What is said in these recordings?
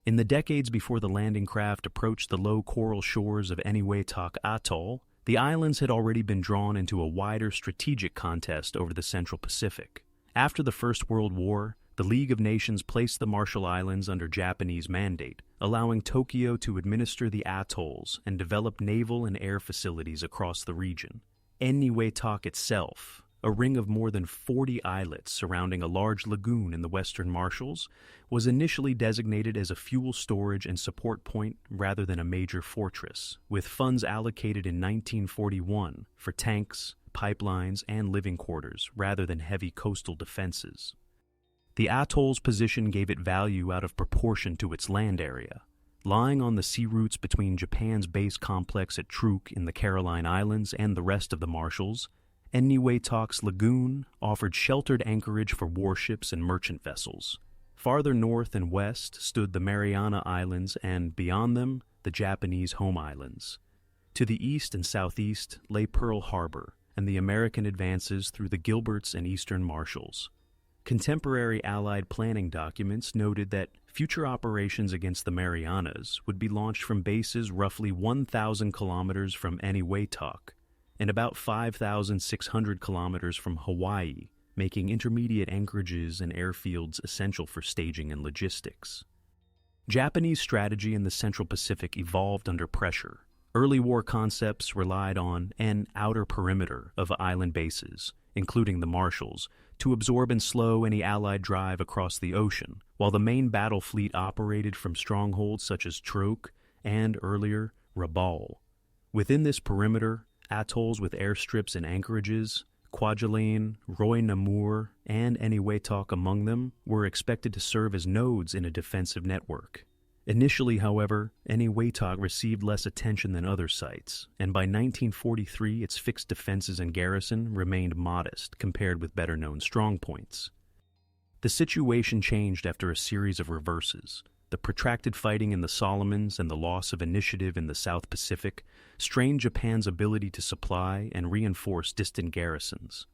In the decades before the landing craft approached the low coral shores of Eniwetok Atoll, the islands had already been drawn into a wider strategic contest over the Central Pacific. After the First World War, the League of Nations placed the Marshall Islands under Japanese mandate, allowing Tokyo to administer the atolls and develop naval and air facilities across the region. Eniwetok itself, a ring of more than 40 islets surrounding a large lagoon in the Western Marshalls, was initially designated as a fuel storage and support point rather than a major fortress, with funds allocated in 1941 for tanks, pipelines, and living quarters rather than heavy coastal defenses. The atoll's position gave it value out of proportion to its land area. Lying on the sea routes between Japan's base complex at Truk in the Caroline Islands and the rest of the Marshalls, Eniwetok's lagoon offered sheltered anchorage for warships and merchant vessels. Farther north and west stood the Mariana Islands and, beyond them, the Japanese home islands. To the east and southeast lay Pearl Harbor and the American advances through the Gilberts and Eastern Marshalls. Contemporary Allied planning documents noted that future operations against the Marianas would be launched from bases roughly 1,000 kilometers from Eniwetok and about 5,600 kilometers from Hawaii, making intermediate anchorages and airfields essential for staging and logistics. Japanese strategy in the Central Pacific evolved under pressure. Early war concepts relied on an outer perimeter of island bases, including the Marshalls, to absorb and slow any Allied drive across the ocean, while the main battle fleet operated from strongholds such as Truk and, earlier, Rabaul. Within this perimeter, atolls with airstrips and anchorages, Kwajalein, Roy Namur, and Eniwetok among them, were expected to serve as nodes in a defensive network. Initially, however, Eniwetok received less attention than other sites, and by 1943 its fixed defenses and garrison remained modest compared with better-known strongpoints. The situation changed after a series of reverses. The protracted fighting in the Solomons and the loss of initiative in the South Pacific strained Japan's ability to supply and reinforce distant garrisons.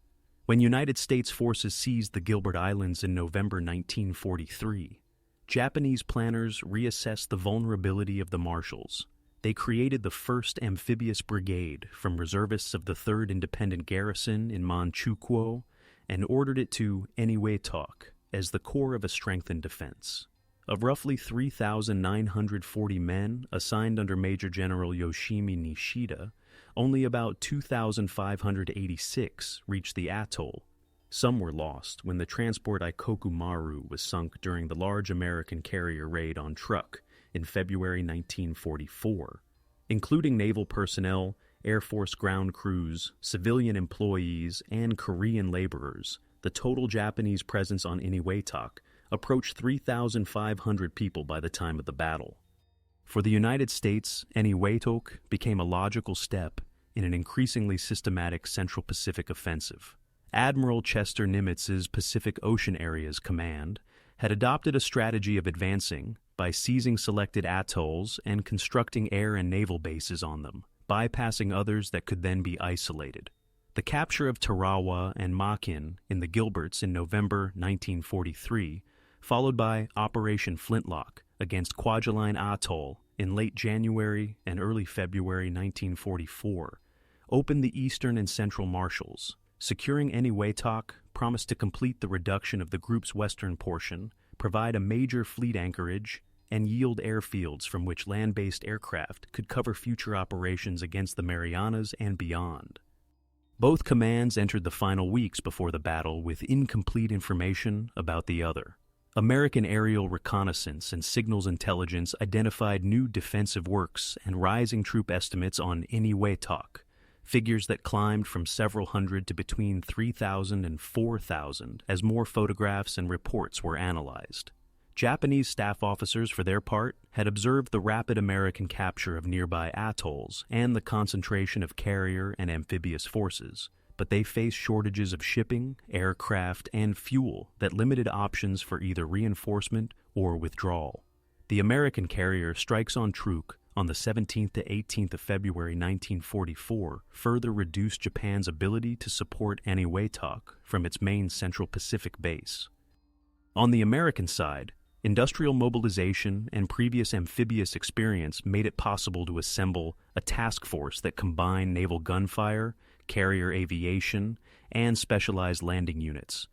When United States forces seized the Gilbert Islands in November 1943, Japanese planners reassessed the vulnerability of the Marshalls. They created the 1st Amphibious Brigade from reservists of the 3rd Independent Garrison in Manchukuo and ordered it to Eniwetok as the core of a strengthened defense. Of roughly 3,940 men assigned under Major General Yoshimi Nishida, only about 2,586 reached the atoll. Some were lost when the transport Ikoku Maru was sunk during the large American carrier raid on Truk in February 1944. Including naval personnel, Air Force ground crews, civilian employees, and Korean laborers, the total Japanese presence on Eniwetok approached 3,500 people by the time of the battle. For the United States, Eniwetok became a logical step in an increasingly systematic Central Pacific offensive. Admiral Chester Nimitz's Pacific Ocean Areas Command had adopted a strategy of advancing by seizing selected atolls and constructing air and naval bases on them, bypassing others that could then be isolated. The capture of Tarawa and Makin in the Gilberts in November 1943, followed by Operation Flintlock against Kwajalein Atoll in late January and early February 1944, opened the eastern and central Marshalls. Securing Eniwetok promised to complete the reduction of the group's western portion, provide a major fleet anchorage, and yield airfields from which land-based aircraft could cover future operations against the Marianas and beyond. Both commands entered the final weeks before the battle with incomplete information about the other. American aerial reconnaissance and signals intelligence identified new defensive works and rising troop estimates on Eniwetok, figures that climbed from several hundred to between 3,000 and 4,000 as more photographs and reports were analyzed. Japanese staff officers, for their part, had observed the rapid American capture of nearby atolls and the concentration of carrier and amphibious forces, but they faced shortages of shipping, aircraft, and fuel that limited options for either reinforcement or withdrawal. The American carrier strikes on Truk on the 17th to 18th of February 1944 further reduced Japan's ability to support Eniwetok from its main Central Pacific base. On the American side, Industrial mobilization and previous amphibious experience made it possible to assemble a task force that combined naval gunfire, carrier aviation, and specialized landing units.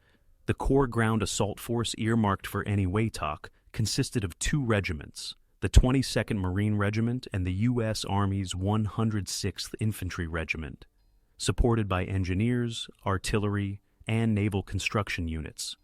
The core ground assault force earmarked for Eniwetok consisted of 2 regiments, the 22nd Marine Regiment and the U.S. Army's 106th Infantry Regiment, supported by engineers, artillery, and naval construction units.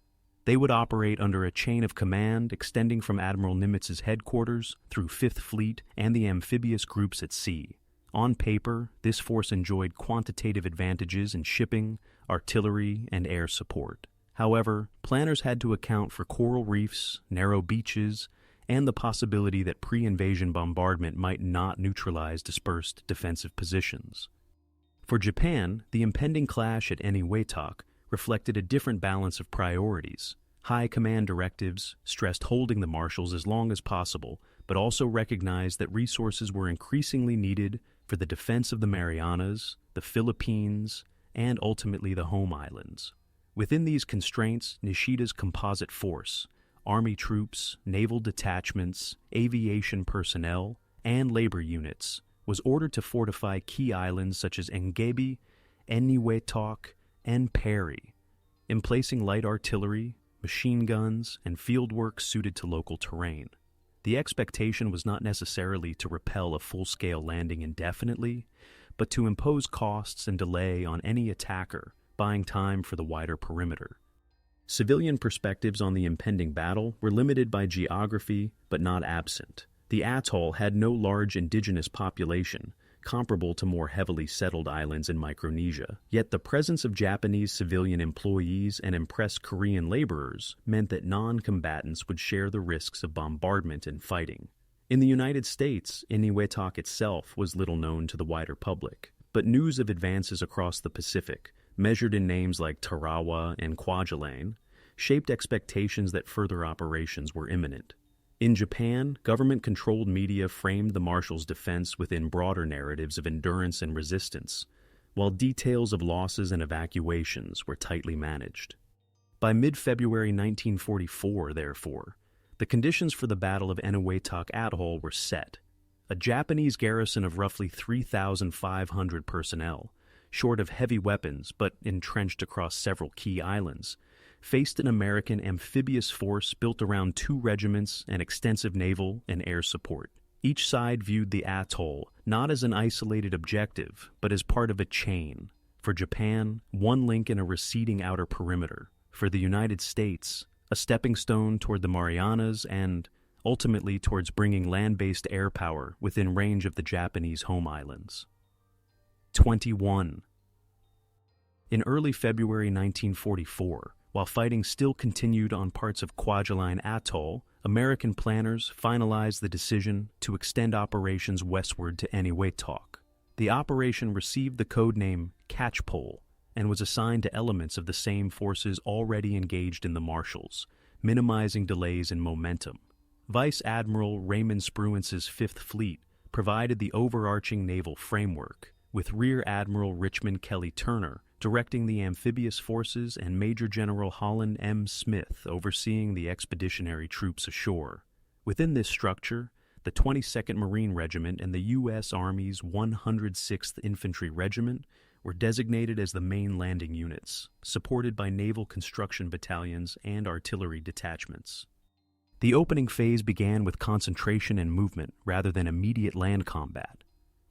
They would operate under a chain of command extending from Admiral Nimitz's headquarters through 5th Fleet and the amphibious groups at sea. On paper, this force enjoyed quantitative advantages in shipping, artillery, and air support. However, planners had to account for coral reefs, narrow beaches, and the possibility that pre-invasion bombardment might not neutralize dispersed defensive positions. For Japan, the impending clash at Eniwetok reflected a different balance of priorities. High command directives stressed holding the marshals as long as possible, but also recognized that resources were increasingly needed for the defense of the Marianas, the Philippines, and ultimately the home islands. Within these constraints, Nishida's composite force, Army troops, naval detachments, aviation personnel, and labor units, was ordered to fortify key islands such as Engebi, Eniwetok, and Parry, emplacing light artillery, machine guns, and fieldwork suited to local terrain. The expectation was not necessarily to repel a full-scale landing indefinitely, but to impose costs and delay on any attacker, buying time for the wider perimeter. Civilian perspectives on the impending battle were limited by geography, but not absent. The atoll had no large indigenous population, comparable to more heavily settled islands in Micronesia. Yet the presence of Japanese civilian employees and impressed Korean laborers meant that non-combatants would share the risks of bombardment and fighting. In the United States, Eniwetok itself was little known to the wider public, but news of advances across the Pacific, measured in names like Tarawa and Kwajalein, shaped expectations that further operations were imminent. In Japan, government-controlled media framed the marshals' defense within broader narratives of endurance and resistance, while details of losses and evacuations were tightly managed. By mid-February 1944, therefore, the conditions for the Battle of Eniwetok Atoll were set. A Japanese garrison of roughly 3,500 personnel, short of heavy weapons but entrenched across several key islands, faced an American amphibious force built around 2 regiments and extensive naval and air support. Each side viewed the atoll not as an isolated objective, but as part of a chain. For Japan, one link in a receding outer perimeter. For the United States, a stepping stone toward the Marianas and, ultimately, towards bringing land-based air power within range of the Japanese home islands. 21. In early February 1944, while fighting still continued on parts of Kwajalein Atoll, American planners finalized the decision to extend operations westward to Eniwetok. The operation received the code name Catchpole and was assigned to elements of the same forces already engaged in the marshals, minimizing delays in momentum. Vice Admiral Raymond Spruance's 5th Fleet provided the overarching naval framework, with Rear Admiral Richmond Kelly Turner directing the amphibious forces and Major General Holland M. Smith overseeing the expeditionary troops ashore. Within this structure, the 22nd Marine Regiment and the U.S. Army's 106th Infantry Regiment were designated as the main landing units, supported by naval construction battalions and artillery detachments. The opening phase began with concentration and movement rather than immediate land combat.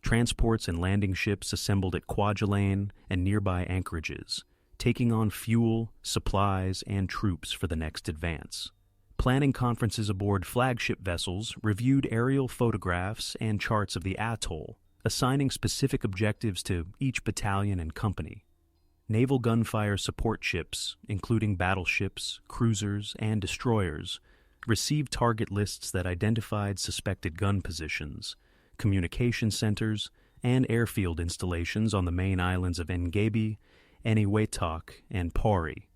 Transports and landing ships assembled at Kwajalein and nearby anchorages, taking on fuel, supplies, and troops for the next advance. Planning conferences aboard flagship vessels reviewed aerial photographs and charts of the atoll, assigning specific objectives to each battalion and company. Naval gunfire support ships, including battleships, cruisers, and destroyers, received target lists that identified suspected gun positions, communication centers, and airfield installations on the main islands of Engebi, Eniwetok, and Parry.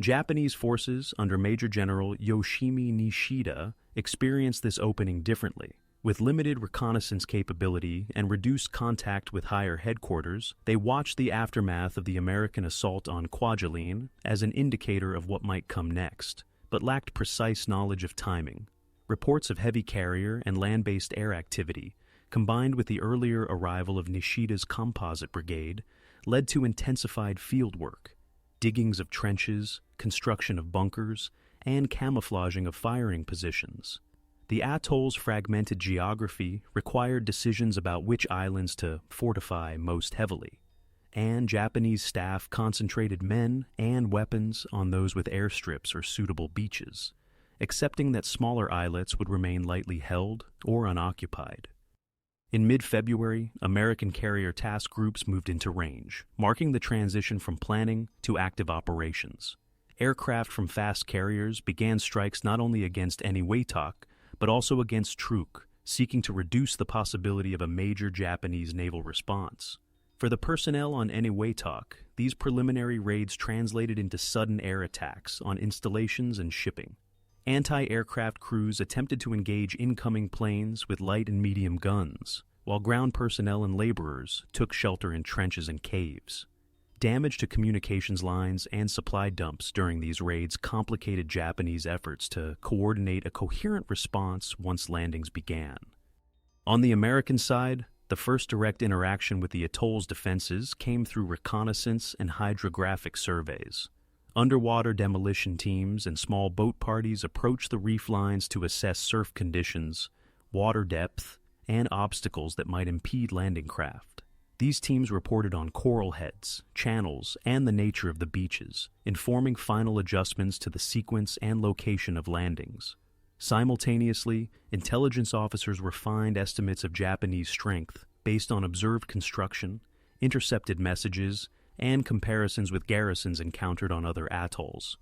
Japanese forces under Major General Yoshimi Nishida experienced this opening differently. With limited reconnaissance capability and reduced contact with higher headquarters, they watched the aftermath of the American assault on Kwajalein as an indicator of what might come next. but lacked precise knowledge of timing. Reports of heavy carrier and land-based air activity, combined with the earlier arrival of Nishida's composite brigade, led to intensified field work, diggings of trenches, construction of bunkers, and camouflaging of firing positions. The atoll's fragmented geography required decisions about which islands to fortify most heavily, and Japanese staff concentrated men and weapons on those with airstrips or suitable beaches, accepting that smaller islets would remain lightly held or unoccupied. In mid-February, American carrier task groups moved into range, marking the transition from planning to active operations. Aircraft from fast carriers began strikes not only against Eniwetok, but also against Truk, seeking to reduce the possibility of a major Japanese naval response. For the personnel on Eniwetok, these preliminary raids translated into sudden air attacks on installations and shipping. Anti-aircraft crews attempted to engage incoming planes with light and medium guns, while ground personnel and laborers took shelter in trenches and caves. Damage to communications lines and supply dumps during these raids complicated Japanese efforts to coordinate a coherent response once landings began. On the American side, the first direct interaction with the atoll's defenses came through reconnaissance and hydrographic surveys. Underwater demolition teams and small boat parties approached the reef lines to assess surf conditions, water depth, and obstacles that might impede landing craft. These teams reported on coral heads, channels, and the nature of the beaches, informing final adjustments to the sequence and location of landings. Simultaneously, intelligence officers refined estimates of Japanese strength based on observed construction, intercepted messages, and comparisons with garrisons encountered on other atolls.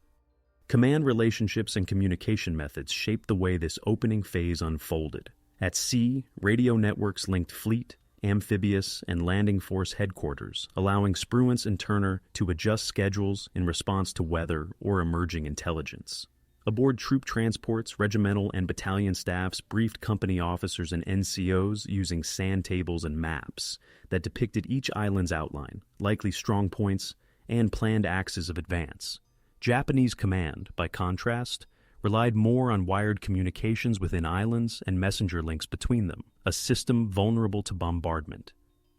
Command relationships and communication methods shaped the way this opening phase unfolded. At sea, radio networks linked fleet, amphibious, and landing force headquarters, allowing Spruance and Turner to adjust schedules in response to weather or emerging intelligence. Aboard troop transports, regimental and battalion staffs briefed company officers and NCOs using sand tables and maps that depicted each island's outline, likely strong points, and planned axes of advance. Japanese command, by contrast, relied more on wired communications within islands and messenger links between them, a system vulnerable to bombardment.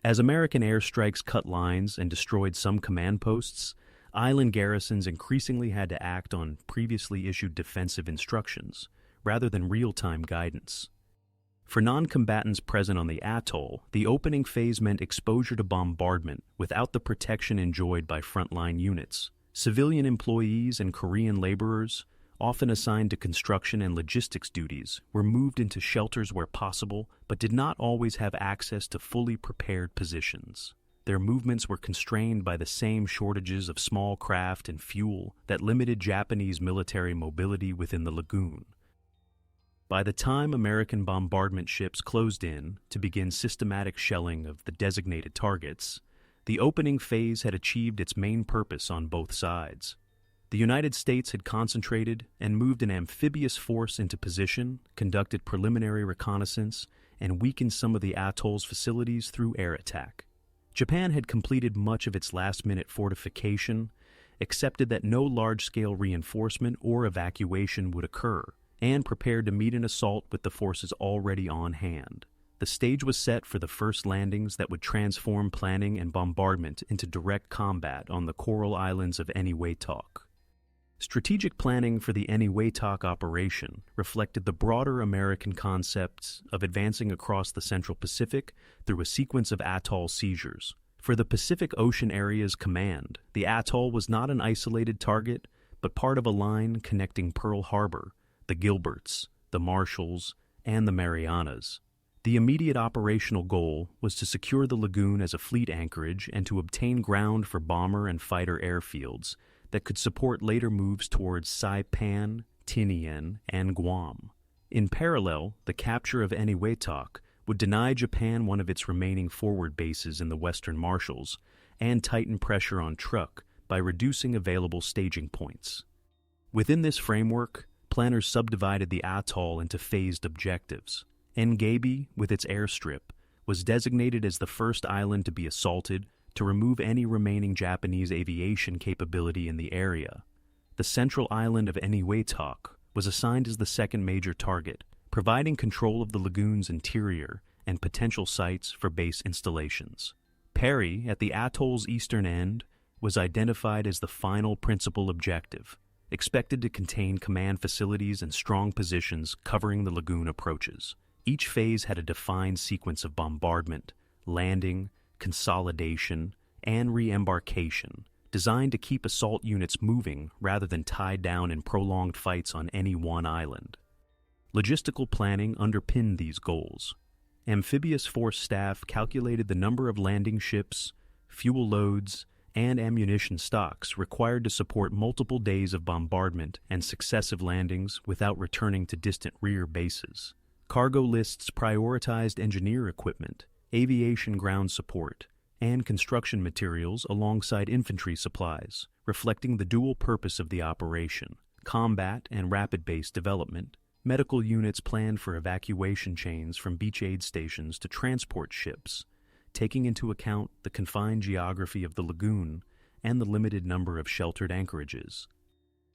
As American airstrikes cut lines and destroyed some command posts, island garrisons increasingly had to act on previously issued defensive instructions, rather than real-time guidance. For non-combatants present on the atoll, the opening phase meant exposure to bombardment without the protection enjoyed by frontline units. Civilian employees and Korean laborers, often assigned to construction and logistics duties, were moved into shelters where possible, but did not always have access to fully prepared positions. Their movements were constrained by the same shortages of small craft and fuel that limited Japanese military mobility within the lagoon. By the time American bombardment ships closed in to begin systematic shelling of the designated targets, the opening phase had achieved its main purpose on both sides. The United States had concentrated and moved an amphibious force into position, conducted preliminary reconnaissance, and weakened some of the atoll's facilities through air attack. Japan had completed much of its last-minute fortification, accepted that no large-scale reinforcement or evacuation would occur, and prepared to meet an assault with the forces already on hand. The stage was set for the first landings that would transform planning and bombardment into direct combat on the coral islands of Eniwetok. Strategic planning for the Eniwetok operation reflected the broader American concepts of advancing across the Central Pacific through a sequence of atoll seizures. For the Pacific Ocean Area's command, the atoll was not an isolated target, but part of a line connecting Pearl Harbor, the Gilberts, the Marshalls, and the Marianas. The immediate operational goal was to secure the lagoon as a fleet anchorage and to obtain ground for bomber and fighter airfields that could support later moves towards Saipan, Tinian, and Guam. In parallel, the capture of Eniwetok would deny Japan one of its remaining forward bases in the Western Marshalls and tighten pressure on Truk by reducing available staging points. Within this framework, planners subdivided the atoll into phased objectives. Engebi, with its airstrip, was designated as the first island to be assaulted to remove any remaining Japanese aviation capability in the area. the central island of Eniwetok was assigned as the second major target, providing control of the lagoon's interior and potential sites for base installations. Parry, at the atoll's eastern end, was identified as the final principal objective, expected to contain command facilities and strong positions covering the lagoon approaches. Each phase had a defined sequence of bombardment, landing, consolidation, and re-embarkation, designed to keep assault units moving rather than tied down in prolonged fights on any one island. Logistical planning underpinned these goals. Amphibious force staff calculated the number of landing ships, fuel loads, and ammunition stocks required to support multiple days of bombardment and successive landings without returning to distant rear bases. Cargo lists prioritized engineer equipment, aviation ground support, and construction materials alongside infantry supplies, reflecting the dual purpose of the operation: combat and rapid base development. Medical units planned for evacuation chains from beach aid stations to transport ships, taking into account the confined geography of the lagoon and the limited number of sheltered anchorages.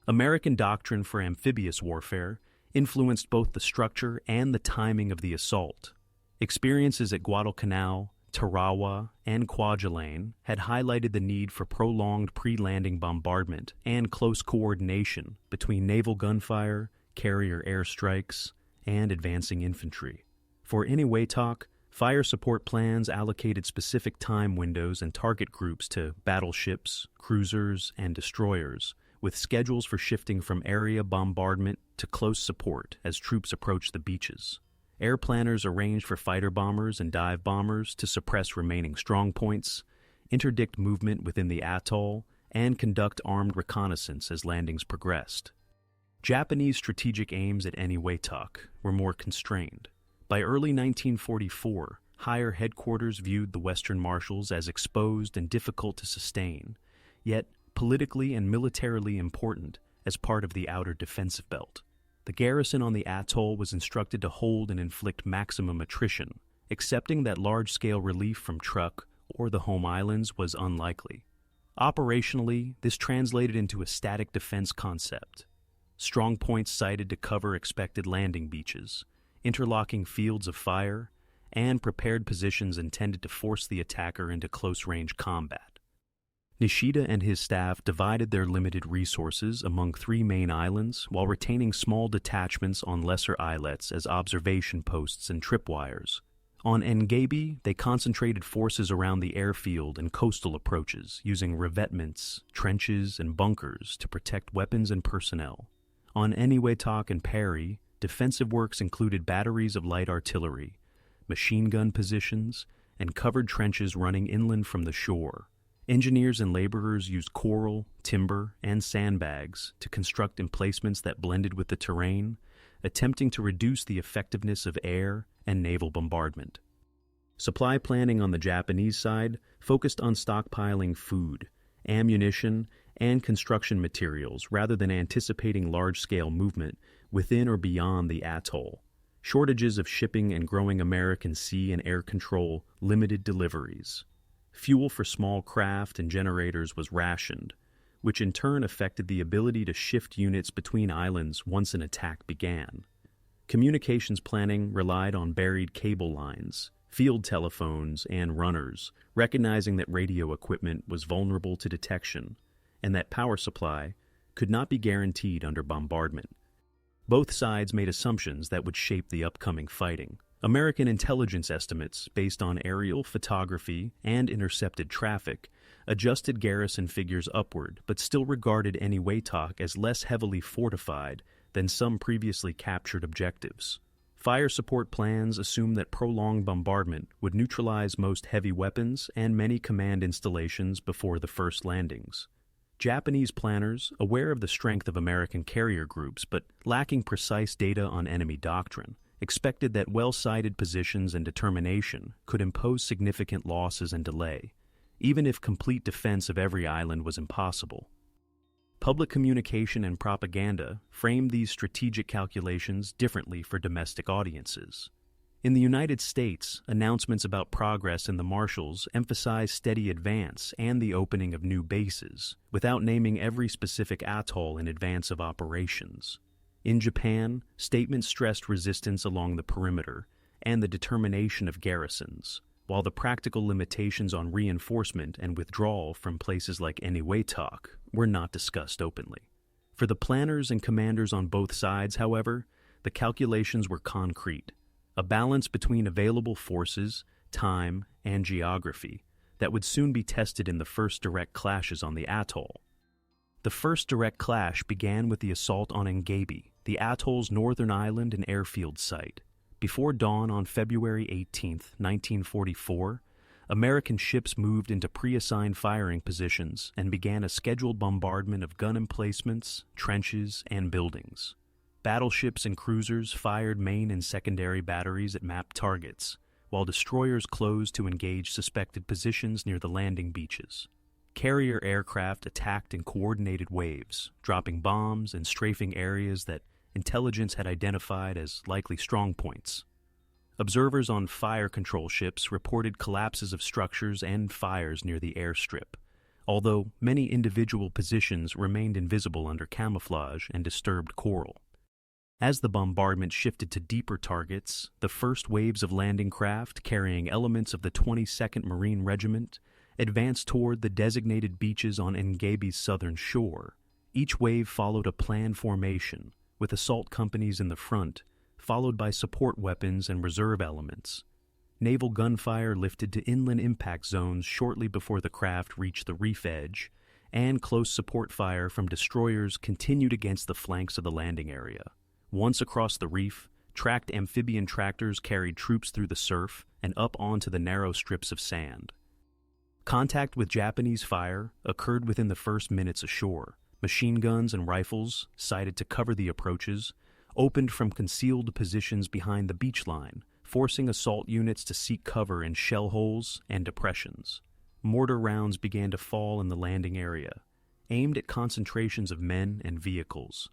American doctrine for amphibious warfare influenced both the structure and the timing of the assault. Experiences at Guadalcanal, Tarawa, and Kwajalein had highlighted the need for prolonged pre-landing bombardment and close coordination between naval gunfire, carrier airstrikes, and advancing infantry. For Eniwetok, fire support plans allocated specific time windows and target groups to battleships, cruisers, and destroyers, with schedules for shifting from area bombardment to close support as troops approached the beaches. Air planners arranged for fighter bombers and dive bombers to suppress remaining strongpoints, interdict movement within the atoll, and conduct armed reconnaissance as landings progressed. Japanese strategic aims at Eniwetok were more constrained. By early 1944, higher headquarters viewed the Western Marshals as exposed and difficult to sustain, yet politically and militarily important as part of the outer defensive belt. The garrison on the atoll was instructed to hold and inflict maximum attrition, accepting that large-scale relief from Truk or the home islands was unlikely. Operationally, this translated into a static defense concept. Strong points sited to cover expected landing beaches, interlocking fields of fire, and prepared positions intended to force the attacker into close-range combat. Nishida and his staff divided their limited resources among 3 main islands while retaining small detachments on lesser islets as observation posts and tripwires. On Engebi, they concentrated forces around the airfield and coastal approaches, using revetments, trenches, and bunkers to protect weapons and personnel. On Eniwetok and Parry, defensive works included batteries of light artillery, machine gun positions, and covered trenches running inland from the shore. Engineers and laborers used coral, timber, and sandbags to construct emplacements that blended with the terrain, attempting to reduce the effectiveness of air and naval bombardment. Supply planning on the Japanese side focused on stockpiling food, ammunition, and construction materials rather than anticipating large-scale movement within or beyond the atoll. Shortages of shipping and growing American sea and air control limited deliveries. Fuel for small craft and generators was rationed, which in turn affected the ability to shift units between islands once an attack began. Communications planning relied on buried cable lines, field telephones, and runners, recognizing that radio equipment was vulnerable to detection and that power supply could not be guaranteed under bombardment. Both sides made assumptions that would shape the upcoming fighting. American intelligence estimates, based on aerial photography and intercepted traffic, adjusted garrison figures upward, but still regarded Eniwetok as less heavily fortified than some previously captured objectives. Fire support plans assumed that prolonged bombardment would neutralize most heavy weapons and many command installations before the first landings. Japanese planners, aware of the strength of American carrier groups but lacking precise data on enemy doctrine, expected that well-sited positions and determination could impose significant losses and delay, even if complete defense of every island was impossible. Public communication and propaganda framed these strategic calculations differently for domestic audiences. In the United States, announcements about progress in the Marshalls emphasize steady advance and the opening of new bases, without naming every specific atoll in advance of operations. In Japan, statements stressed resistance along the perimeter and the determination of garrisons, while the practical limitations on reinforcement and withdrawal from places like Eniwetok were not discussed openly. For the planners and commanders on both sides, however, the calculations were concrete, a balance between available forces, time, and geography that would soon be tested in the first direct clashes on the atoll. The first direct clash began with the assault on Engebi, the atoll's northern island and airfield site. Before dawn on February 18, 1944, American ships moved into pre-assigned firing positions and began a scheduled bombardment of gun emplacements, trenches, and buildings. Battleships and cruisers fired main and secondary batteries at mapped targets, while destroyers closed to engage suspected positions near the landing beaches. Carrier aircraft attacked in coordinated waves, dropping bombs and strafing areas that intelligence had identified as likely strongpoints. Observers on fire control ships reported collapses of structures and fires near the airstrip, although many individual positions remained invisible under camouflage and disturbed coral. As the bombardment shifted to deeper targets, the first waves of landing craft carrying elements of the 22nd Marine Regiment advanced toward the designated beaches on Engebi's southern shore. Each wave followed a planned formation, with assault companies in the front, followed by support weapons and reserve elements. Naval gunfire lifted to inland impact zones shortly before the craft reached the reef edge, and close support fire from destroyers continued against the flanks of the landing area. Once across the reef, tracked amphibian tractors carried troops through the surf and up onto the narrow strips of sand. Contact with Japanese fire occurred within the first minutes ashore. Machine guns and rifles, sighted to cover the approaches, opened from concealed positions behind the beach line, forcing assault units to seek cover in shell holes and depressions. Mortar rounds began to fall in the landing area, aimed at concentrations of men and vehicles.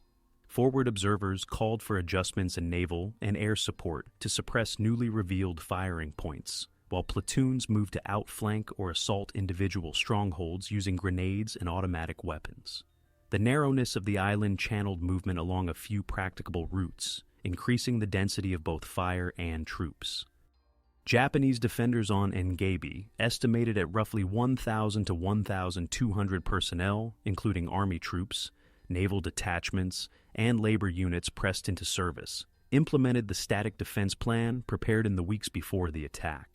Forward observers called for adjustments in naval and air support to suppress newly revealed firing points, while platoons moved to outflank or assault individual strongholds using grenades and automatic weapons. The narrowness of the island channeled movement along a few practicable routes, increasing the density of both fire and troops. Japanese defenders on Engebi, estimated at roughly 1,000 to 1,200 personnel, including Army troops, naval detachments, and labor units pressed into service, implemented the static defense plan prepared in the weeks before the attack.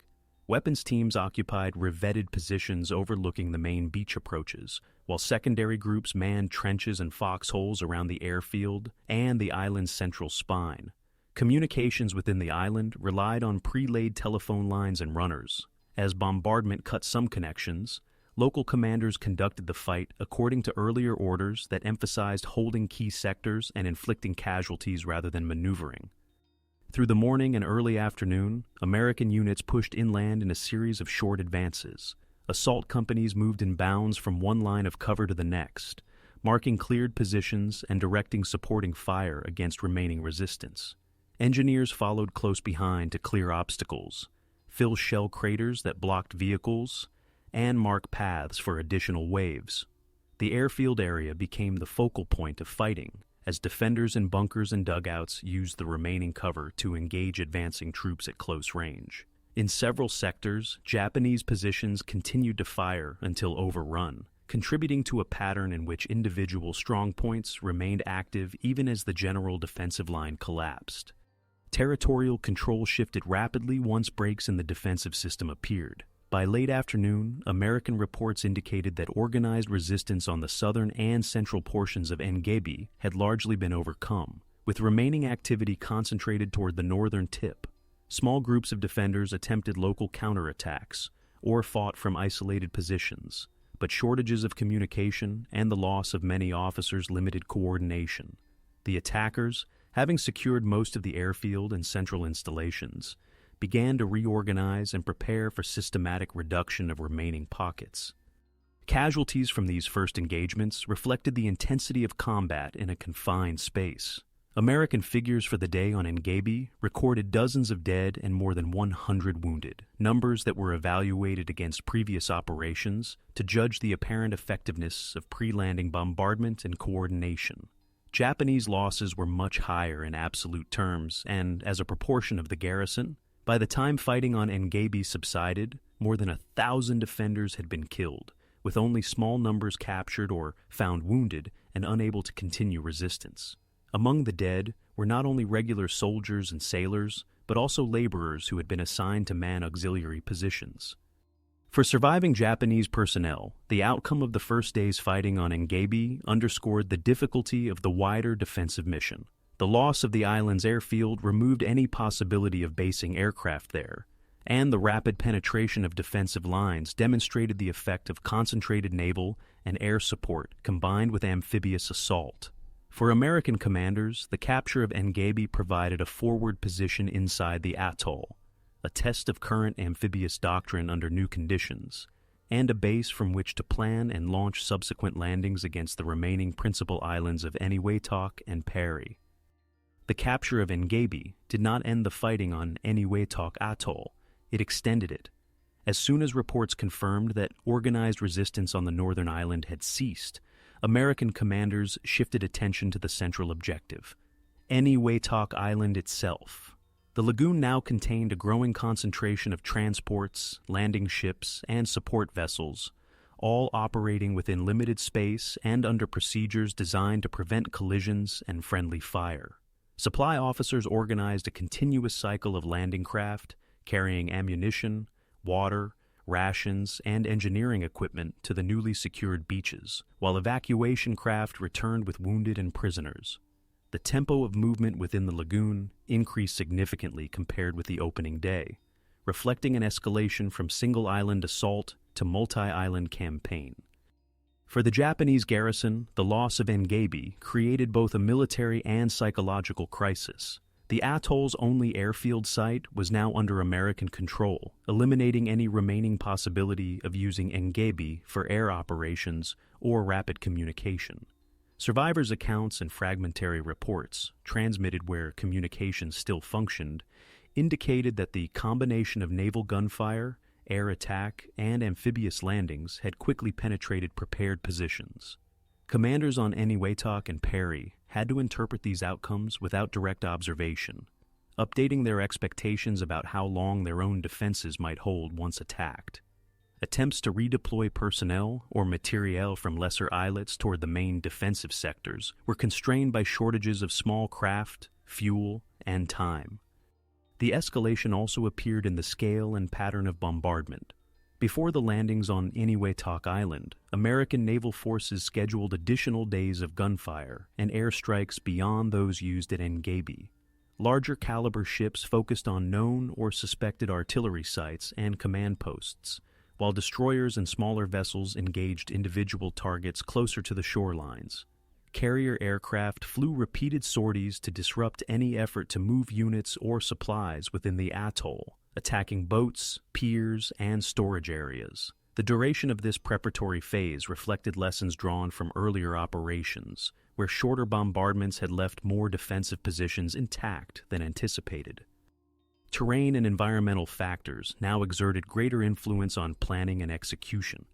Weapons teams occupied revetted positions overlooking the main beach approaches, while secondary groups manned trenches and foxholes around the airfield and the island's central spine. Communications within the island relied on pre-laid telephone lines and runners. As bombardment cut some connections, local commanders conducted the fight according to earlier orders that emphasized holding key sectors and inflicting casualties rather than maneuvering. Through the morning and early afternoon, American units pushed inland in a series of short advances. Assault companies moved in bounds from one line of cover to the next, marking cleared positions and directing supporting fire against remaining resistance. Engineers followed close behind to clear obstacles, fill shell craters that blocked vehicles, and mark paths for additional waves. The airfield area became the focal point of fighting, as defenders in bunkers and dugouts used the remaining cover to engage advancing troops at close range. In several sectors, Japanese positions continued to fire until overrun, contributing to a pattern in which individual strongpoints remained active even as the general defensive line collapsed. Territorial control shifted rapidly once breaks in the defensive system appeared. By late afternoon, American reports indicated that organized resistance on the southern and central portions of Engebi had largely been overcome, with remaining activity concentrated toward the northern tip. Small groups of defenders attempted local counterattacks or fought from isolated positions, but shortages of communication and the loss of many officers limited coordination. The attackers, having secured most of the airfield and central installations, began to reorganize and prepare for systematic reduction of remaining pockets. Casualties from these first engagements reflected the intensity of combat in a confined space. American figures for the day on Engebi recorded dozens of dead and more than 100 wounded, numbers that were evaluated against previous operations to judge the apparent effectiveness of pre-landing bombardment and coordination. Japanese losses were much higher in absolute terms, and as a proportion of the garrison, by the time fighting on Engebi subsided, more than 1,000 defenders had been killed, with only small numbers captured or found wounded and unable to continue resistance. Among the dead were not only regular soldiers and sailors, but also laborers who had been assigned to man auxiliary positions. For surviving Japanese personnel, the outcome of the first day's fighting on Engebi underscored the difficulty of the wider defensive mission. The loss of the island's airfield removed any possibility of basing aircraft there, and the rapid penetration of defensive lines demonstrated the effect of concentrated naval and air support combined with amphibious assault. For American commanders, the capture of Engebi provided a forward position inside the atoll, a test of current amphibious doctrine under new conditions, and a base from which to plan and launch subsequent landings against the remaining principal islands of Eniwetok and Parry. The capture of Engebi did not end the fighting on Eniwetok Atoll, it extended it. As soon as reports confirmed that organized resistance on the northern island had ceased, American commanders shifted attention to the central objective, Eniwetok Island itself. The lagoon now contained a growing concentration of transports, landing ships, and support vessels, all operating within limited space and under procedures designed to prevent collisions and friendly fire. Supply officers organized a continuous cycle of landing craft, carrying ammunition, water, rations, and engineering equipment to the newly secured beaches, while evacuation craft returned with wounded and prisoners. The tempo of movement within the lagoon increased significantly compared with the opening day, reflecting an escalation from single-island assault to multi-island campaign. For the Japanese garrison, the loss of Engebi created both a military and psychological crisis. The atoll's only airfield site was now under American control, eliminating any remaining possibility of using Engebi for air operations or rapid communication. Survivors' accounts and fragmentary reports, transmitted where communications still functioned, indicated that the combination of naval gunfire, air attack, and amphibious landings had quickly penetrated prepared positions. Commanders on Eniwetok and Parry had to interpret these outcomes without direct observation, updating their expectations about how long their own defenses might hold once attacked. Attempts to redeploy personnel or materiel from lesser islets toward the main defensive sectors were constrained by shortages of small craft, fuel, and time. The escalation also appeared in the scale and pattern of bombardment. Before the landings on Eniwetok Island, American naval forces scheduled additional days of gunfire and airstrikes beyond those used at Engebi. Larger caliber ships focused on known or suspected artillery sites and command posts, while destroyers and smaller vessels engaged individual targets closer to the shorelines. Carrier aircraft flew repeated sorties to disrupt any effort to move units or supplies within the atoll, attacking boats, piers, and storage areas. The duration of this preparatory phase reflected lessons drawn from earlier operations, where shorter bombardments had left more defensive positions intact than anticipated. Terrain and environmental factors now exerted greater influence on planning and execution.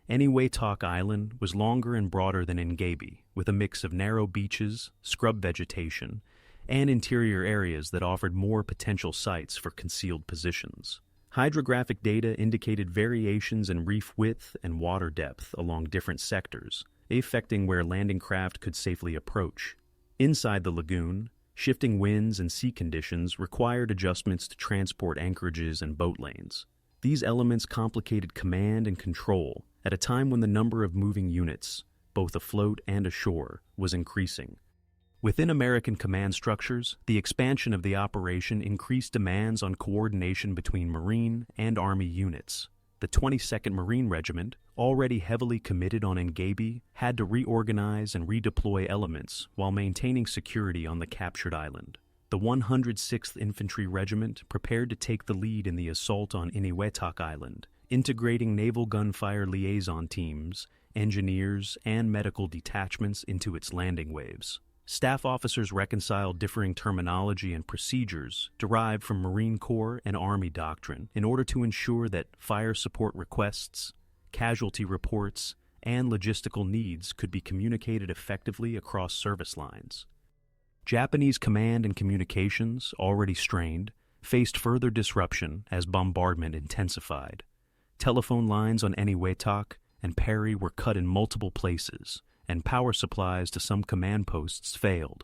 Eniwetok Island was longer and broader than Engebi, with a mix of narrow beaches, scrub vegetation, and interior areas that offered more potential sites for concealed positions. Hydrographic data indicated variations in reef width and water depth along different sectors, affecting where landing craft could safely approach. Inside the lagoon, shifting winds and sea conditions required adjustments to transport anchorages and boat lanes. These elements complicated command and control at a time when the number of moving units, both afloat and ashore, was increasing. Within American command structures, the expansion of the operation increased demands on coordination between Marine and Army units. The 22nd Marine Regiment, already heavily committed on Engebi, had to reorganize and redeploy elements while maintaining security on the captured island. The 106th Infantry Regiment prepared to take the lead in the assault on Eniwetok Island, integrating naval gunfire liaison teams, engineers, and medical detachments into its landing waves. Staff officers reconciled differing terminology and procedures derived from Marine Corps and Army doctrine in order to ensure that fire support requests, casualty reports, and logistical needs could be communicated effectively across service lines. Japanese command and communications, already strained, faced further disruption as bombardment intensified. Telephone lines on Eniwetok and Parry were cut in multiple places, and power supplies to some command posts failed.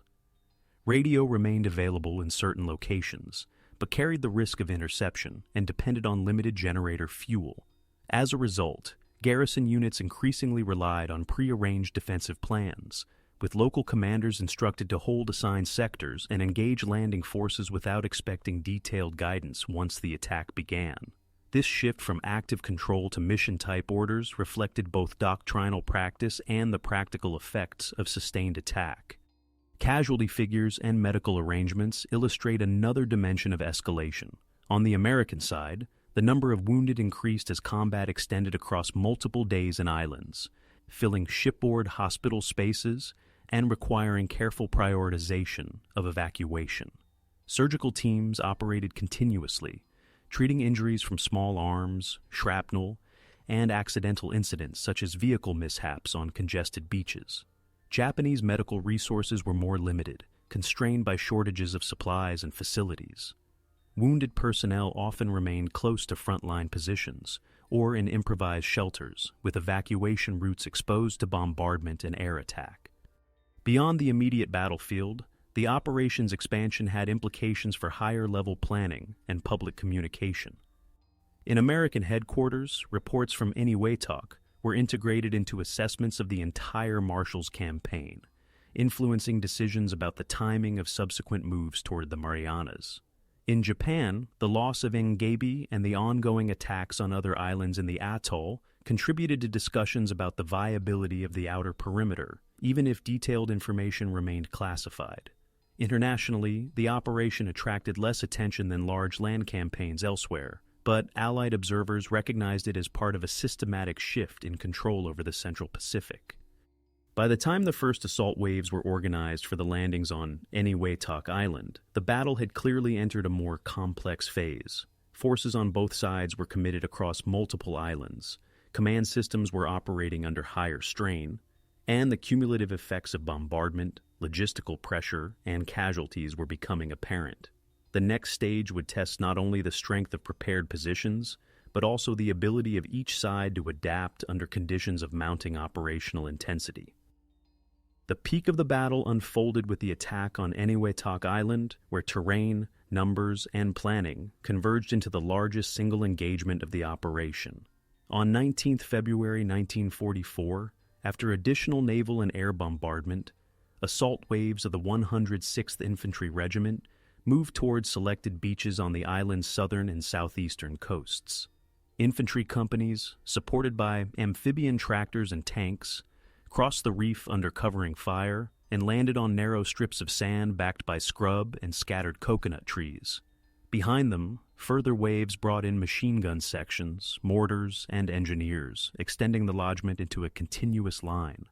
Radio remained available in certain locations, but carried the risk of interception and depended on limited generator fuel. As a result, garrison units increasingly relied on prearranged defensive plans, with local commanders instructed to hold assigned sectors and engage landing forces without expecting detailed guidance once the attack began. This shift from active control to mission-type orders reflected both doctrinal practice and the practical effects of sustained attack. Casualty figures and medical arrangements illustrate another dimension of escalation. On the American side, the number of wounded increased as combat extended across multiple days and islands, filling shipboard hospital spaces and requiring careful prioritization of evacuation. Surgical teams operated continuously, treating injuries from small arms, shrapnel, and accidental incidents such as vehicle mishaps on congested beaches. Japanese medical resources were more limited, constrained by shortages of supplies and facilities. Wounded personnel often remained close to frontline positions or in improvised shelters, with evacuation routes exposed to bombardment and air attack. Beyond the immediate battlefield, the operations expansion had implications for higher-level planning and public communication. In American headquarters, reports from Eniwetok were integrated into assessments of the entire Marshall's campaign, influencing decisions about the timing of subsequent moves toward the Marianas. In Japan, the loss of Engebi and the ongoing attacks on other islands in the atoll contributed to discussions about the viability of the outer perimeter, even if detailed information remained classified. Internationally, the operation attracted less attention than large land campaigns elsewhere, but Allied observers recognized it as part of a systematic shift in control over the Central Pacific. By the time the first assault waves were organized for the landings on Eniwetok Island, the battle had clearly entered a more complex phase. Forces on both sides were committed across multiple islands, command systems were operating under higher strain, and the cumulative effects of bombardment, logistical pressure, and casualties were becoming apparent. The next stage would test not only the strength of prepared positions, but also the ability of each side to adapt under conditions of mounting operational intensity. The peak of the battle unfolded with the attack on Eniwetok Island, where terrain, numbers, and planning converged into the largest single engagement of the operation. On 19 February 1944, after additional naval and air bombardment, assault waves of the 106th Infantry Regiment moved towards selected beaches on the island's southern and southeastern coasts. Infantry companies, supported by amphibian tractors and tanks, crossed the reef under covering fire and landed on narrow strips of sand backed by scrub and scattered coconut trees. Behind them, further waves brought in machine gun sections, mortars, and engineers, extending the lodgment into a continuous line.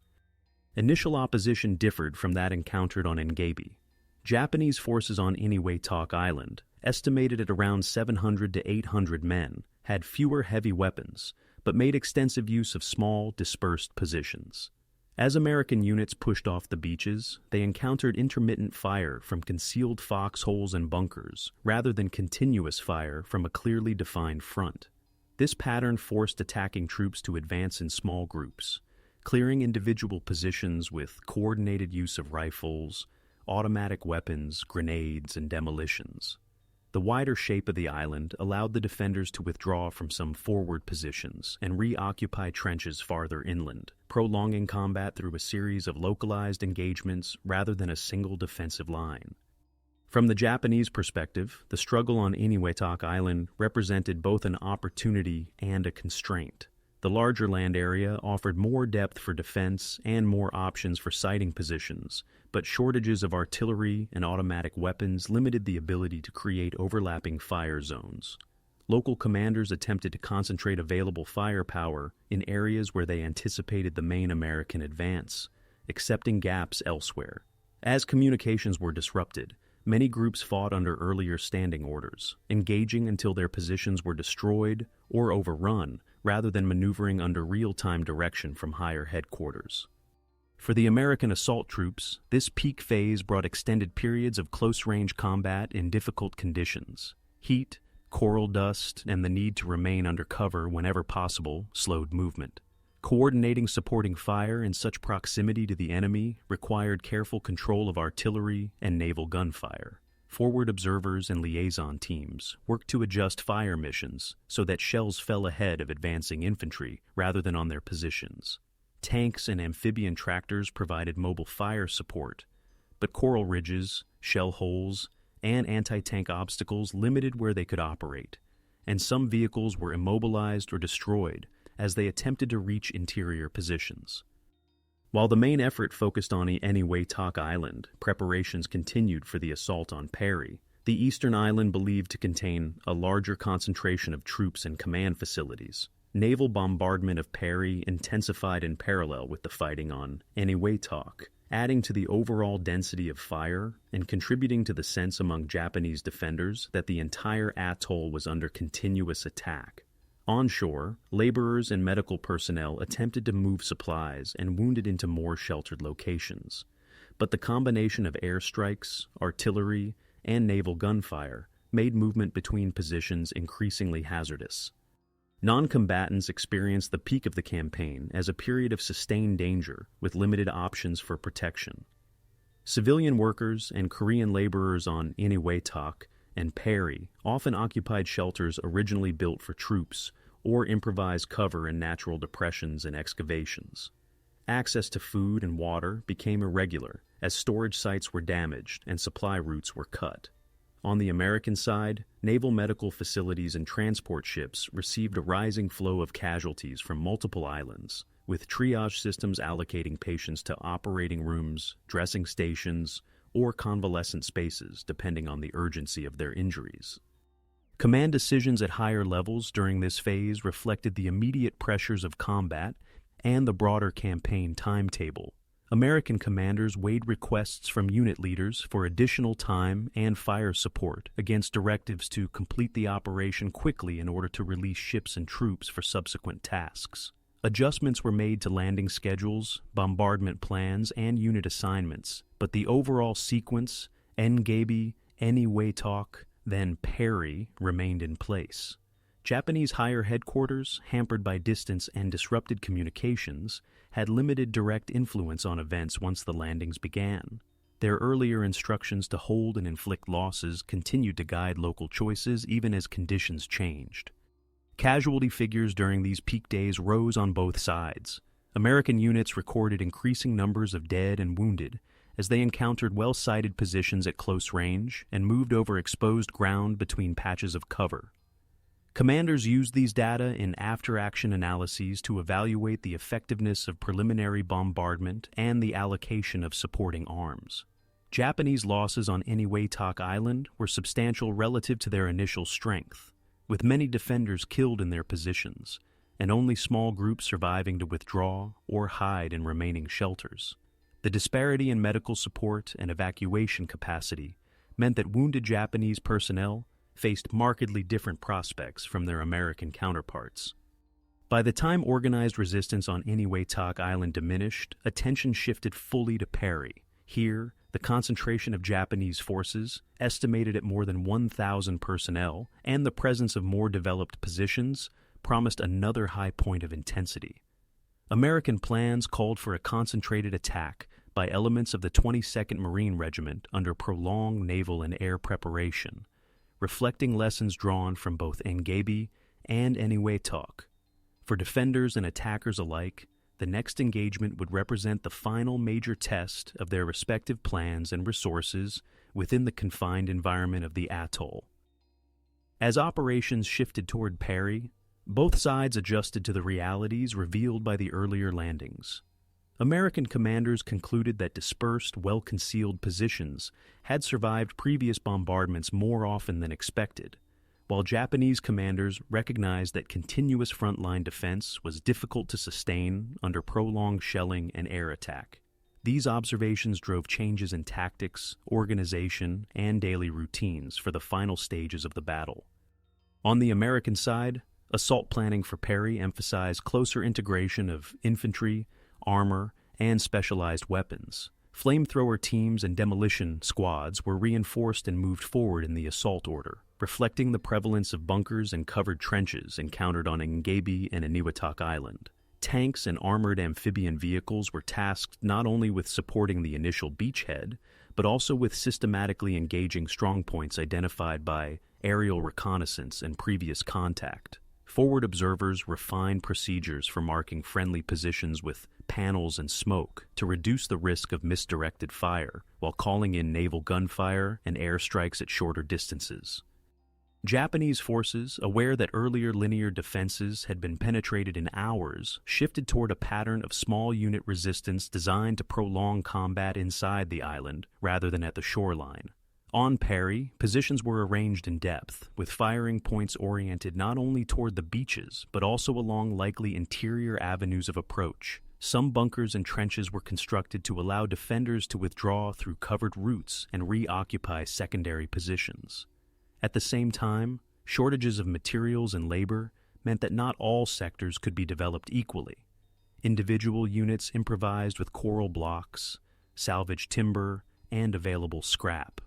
Initial opposition differed from that encountered on Engebi. Japanese forces on Eniwetok Island, estimated at around 700 to 800 men, had fewer heavy weapons, but made extensive use of small, dispersed positions. As American units pushed off the beaches, they encountered intermittent fire from concealed foxholes and bunkers, rather than continuous fire from a clearly defined front. This pattern forced attacking troops to advance in small groups, clearing individual positions with coordinated use of rifles, automatic weapons, grenades, and demolitions. The wider shape of the island allowed the defenders to withdraw from some forward positions and reoccupy trenches farther inland, prolonging combat through a series of localized engagements rather than a single defensive line. From the Japanese perspective, the struggle on Eniwetok Island represented both an opportunity and a constraint. The larger land area offered more depth for defense and more options for sighting positions, but shortages of artillery and automatic weapons limited the ability to create overlapping fire zones. Local commanders attempted to concentrate available firepower in areas where they anticipated the main American advance, accepting gaps elsewhere. As communications were disrupted, many groups fought under earlier standing orders, engaging until their positions were destroyed or overrun, rather than maneuvering under real-time direction from higher headquarters. For the American assault troops, this peak phase brought extended periods of close-range combat in difficult conditions. Heat, coral dust, and the need to remain under cover whenever possible slowed movement. Coordinating supporting fire in such proximity to the enemy required careful control of artillery and naval gunfire. Forward observers and liaison teams worked to adjust fire missions so that shells fell ahead of advancing infantry rather than on their positions. Tanks and amphibian tractors provided mobile fire support, but coral ridges, shell holes, and anti-tank obstacles limited where they could operate, and some vehicles were immobilized or destroyed as they attempted to reach interior positions. While the main effort focused on Eniwetok Island, preparations continued for the assault on Parry, the eastern island believed to contain a larger concentration of troops and command facilities. Naval bombardment of Parry intensified in parallel with the fighting on Eniwetok, adding to the overall density of fire and contributing to the sense among Japanese defenders that the entire atoll was under continuous attack. Onshore, laborers and medical personnel attempted to move supplies and wounded into more sheltered locations, but the combination of airstrikes, artillery, and naval gunfire made movement between positions increasingly hazardous. Non-combatants experienced the peak of the campaign as a period of sustained danger with limited options for protection. Civilian workers and Korean laborers on Eniwetok and Parry often occupied shelters originally built for troops or improvised cover in natural depressions and excavations. Access to food and water became irregular as storage sites were damaged and supply routes were cut. On the American side, naval medical facilities and transport ships received a rising flow of casualties from multiple islands, with triage systems allocating patients to operating rooms, dressing stations, or convalescent spaces depending on the urgency of their injuries. Command decisions at higher levels during this phase reflected the immediate pressures of combat and the broader campaign timetable. American commanders weighed requests from unit leaders for additional time and fire support against directives to complete the operation quickly in order to release ships and troops for subsequent tasks. Adjustments were made to landing schedules, bombardment plans, and unit assignments, but the overall sequence, Engebi, Eniwetok, then Parry, remained in place. Japanese higher headquarters, hampered by distance and disrupted communications, had limited direct influence on events once the landings began. Their earlier instructions to hold and inflict losses continued to guide local choices even as conditions changed. Casualty figures during these peak days rose on both sides. American units recorded increasing numbers of dead and wounded as they encountered well-sighted positions at close range and moved over exposed ground between patches of cover. Commanders used these data in after-action analyses to evaluate the effectiveness of preliminary bombardment and the allocation of supporting arms. Japanese losses on Eniwetok Island were substantial relative to their initial strength, with many defenders killed in their positions, and only small groups surviving to withdraw or hide in remaining shelters. The disparity in medical support and evacuation capacity meant that wounded Japanese personnel faced markedly different prospects from their American counterparts. By the time organized resistance on Eniwetok Island diminished, attention shifted fully to Parry. Here, the concentration of Japanese forces, estimated at more than 1,000 personnel, and the presence of more developed positions, promised another high point of intensity. American plans called for a concentrated attack by elements of the 22nd Marine Regiment under prolonged naval and air preparation, reflecting lessons drawn from both Engebi and Eniwetok. For defenders and attackers alike, the next engagement would represent the final major test of their respective plans and resources within the confined environment of the atoll. As operations shifted toward Parry, both sides adjusted to the realities revealed by the earlier landings. American commanders concluded that dispersed, well-concealed positions had survived previous bombardments more often than expected, while Japanese commanders recognized that continuous frontline defense was difficult to sustain under prolonged shelling and air attack. These observations drove changes in tactics, organization, and daily routines for the final stages of the battle. On the American side, assault planning for Parry emphasized closer integration of infantry, armor, and specialized weapons. Flamethrower teams and demolition squads were reinforced and moved forward in the assault order, reflecting the prevalence of bunkers and covered trenches encountered on Engebi and Eniwetok Island. Tanks and armored amphibian vehicles were tasked not only with supporting the initial beachhead, but also with systematically engaging strongpoints identified by aerial reconnaissance and previous contact. Forward observers refined procedures for marking friendly positions with panels and smoke to reduce the risk of misdirected fire, while calling in naval gunfire and airstrikes at shorter distances. Japanese forces, aware that earlier linear defenses had been penetrated in hours, shifted toward a pattern of small unit resistance designed to prolong combat inside the island rather than at the shoreline. On Parry, positions were arranged in depth, with firing points oriented not only toward the beaches, but also along likely interior avenues of approach. Some bunkers and trenches were constructed to allow defenders to withdraw through covered routes and reoccupy secondary positions. At the same time, shortages of materials and labor meant that not all sectors could be developed equally. Individual units improvised with coral blocks, salvaged timber, and available scrap.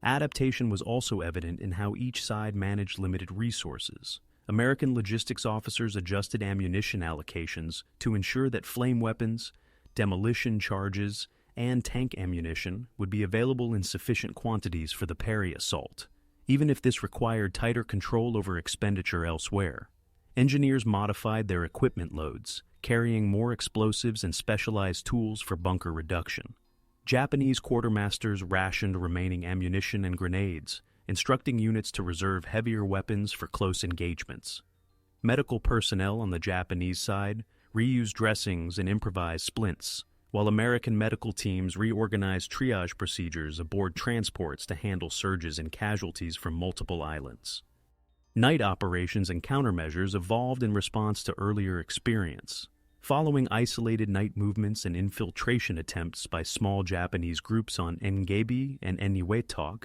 Adaptation was also evident in how each side managed limited resources. American logistics officers adjusted ammunition allocations to ensure that flame weapons, demolition charges, and tank ammunition would be available in sufficient quantities for the Parry assault, even if this required tighter control over expenditure elsewhere. Engineers modified their equipment loads, carrying more explosives and specialized tools for bunker reduction. Japanese quartermasters rationed remaining ammunition and grenades, instructing units to reserve heavier weapons for close engagements. Medical personnel on the Japanese side reused dressings and improvised splints, while American medical teams reorganized triage procedures aboard transports to handle surges in casualties from multiple islands. Night operations and countermeasures evolved in response to earlier experience. Following isolated night movements and infiltration attempts by small Japanese groups on Engebi and Eniwetok,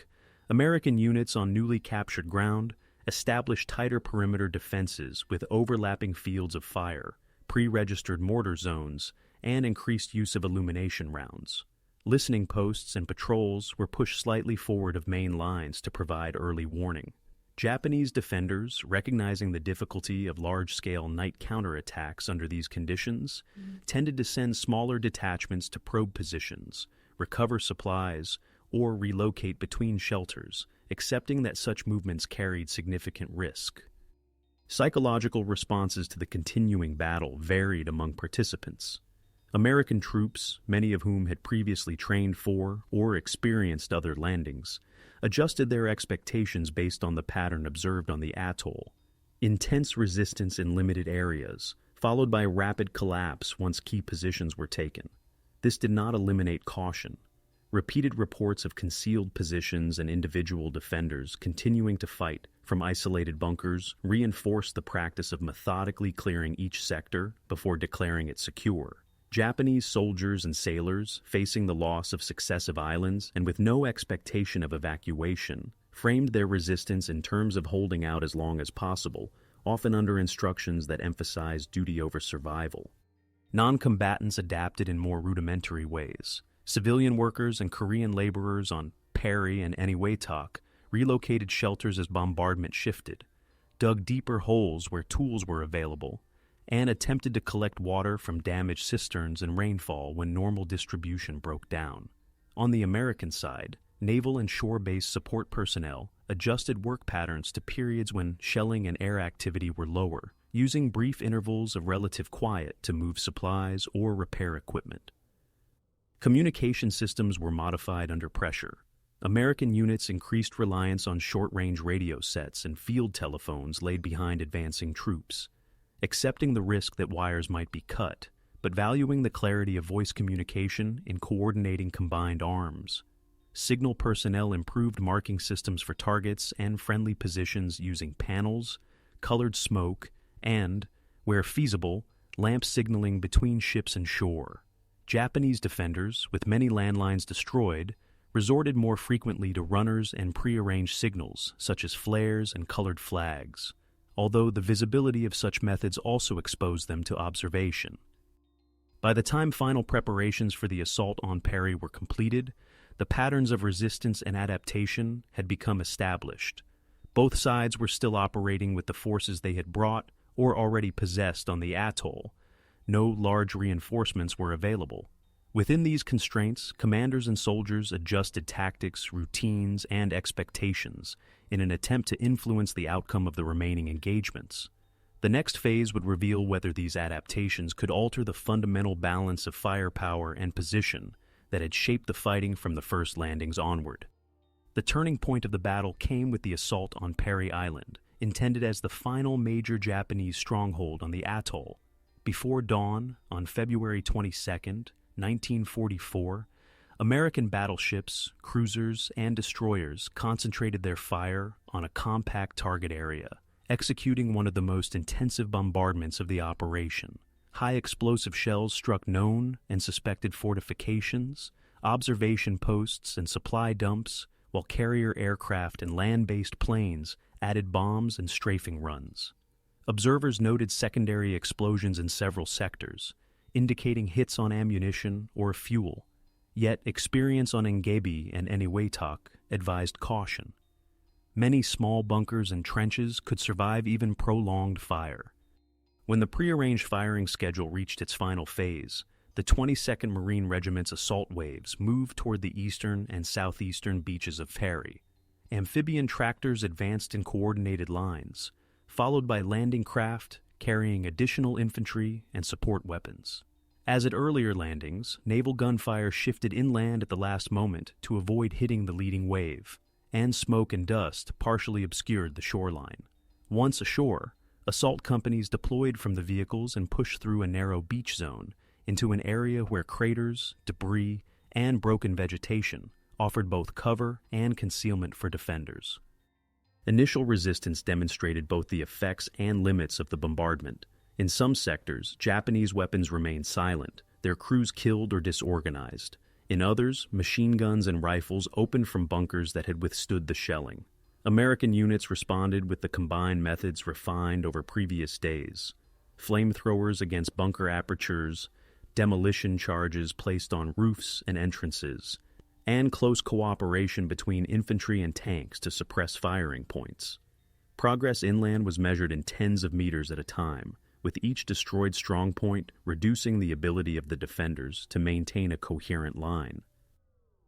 American units on newly captured ground established tighter perimeter defenses with overlapping fields of fire, pre-registered mortar zones, and increased use of illumination rounds. Listening posts and patrols were pushed slightly forward of main lines to provide early warning. Japanese defenders, recognizing the difficulty of large-scale night counterattacks under these conditions, tended to send smaller detachments to probe positions, recover supplies, or relocate between shelters, accepting that such movements carried significant risk. Psychological responses to the continuing battle varied among participants. American troops, many of whom had previously trained for or experienced other landings, adjusted their expectations based on the pattern observed on the atoll. Intense resistance in limited areas, followed by rapid collapse once key positions were taken. This did not eliminate caution. Repeated reports of concealed positions and individual defenders continuing to fight from isolated bunkers reinforced the practice of methodically clearing each sector before declaring it secure. Japanese soldiers and sailors, facing the loss of successive islands and with no expectation of evacuation, framed their resistance in terms of holding out as long as possible, often under instructions that emphasized duty over survival. Non-combatants adapted in more rudimentary ways. Civilian workers and Korean laborers on Parry and Eniwetok relocated shelters as bombardment shifted, dug deeper holes where tools were available, and attempted to collect water from damaged cisterns in rainfall when normal distribution broke down. On the American side, naval and shore-based support personnel adjusted work patterns to periods when shelling and air activity were lower, using brief intervals of relative quiet to move supplies or repair equipment. Communication systems were modified under pressure. American units increased reliance on short-range radio sets and field telephones laid behind advancing troops, accepting the risk that wires might be cut, but valuing the clarity of voice communication in coordinating combined arms. Signal personnel improved marking systems for targets and friendly positions using panels, colored smoke, and, where feasible, lamp signaling between ships and shore. Japanese defenders, with many landlines destroyed, resorted more frequently to runners and prearranged signals, such as flares and colored flags, although the visibility of such methods also exposed them to observation. By the time final preparations for the assault on Parry were completed, the patterns of resistance and adaptation had become established. Both sides were still operating with the forces they had brought or already possessed on the atoll. No large reinforcements were available. Within these constraints, commanders and soldiers adjusted tactics, routines, and expectations in an attempt to influence the outcome of the remaining engagements. The next phase would reveal whether these adaptations could alter the fundamental balance of firepower and position that had shaped the fighting from the first landings onward. The turning point of the battle came with the assault on Parry Island, intended as the final major Japanese stronghold on the atoll. Before dawn, on February 22nd, 1944, American battleships, cruisers, and destroyers concentrated their fire on a compact target area, executing one of the most intensive bombardments of the operation. High explosive shells struck known and suspected fortifications, observation posts, and supply dumps, while carrier aircraft and land-based planes added bombs and strafing runs. Observers noted secondary explosions in several sectors, indicating hits on ammunition or fuel, yet experience on Engebi and Eniwetok advised caution. Many small bunkers and trenches could survive even prolonged fire. When the prearranged firing schedule reached its final phase, the 22nd Marine Regiment's assault waves moved toward the eastern and southeastern beaches of Parry. Amphibian tractors advanced in coordinated lines, followed by landing craft carrying additional infantry and support weapons. As at earlier landings, naval gunfire shifted inland at the last moment to avoid hitting the leading wave, and smoke and dust partially obscured the shoreline. Once ashore, assault companies deployed from the vehicles and pushed through a narrow beach zone into an area where craters, debris, and broken vegetation offered both cover and concealment for defenders. Initial resistance demonstrated both the effects and limits of the bombardment. In some sectors, Japanese weapons remained silent, their crews killed or disorganized. In others, machine guns and rifles opened from bunkers that had withstood the shelling. American units responded with the combined methods refined over previous days: flamethrowers against bunker apertures, demolition charges placed on roofs and entrances, and close cooperation between infantry and tanks to suppress firing points. Progress inland was measured in tens of meters at a time, with each destroyed strongpoint reducing the ability of the defenders to maintain a coherent line.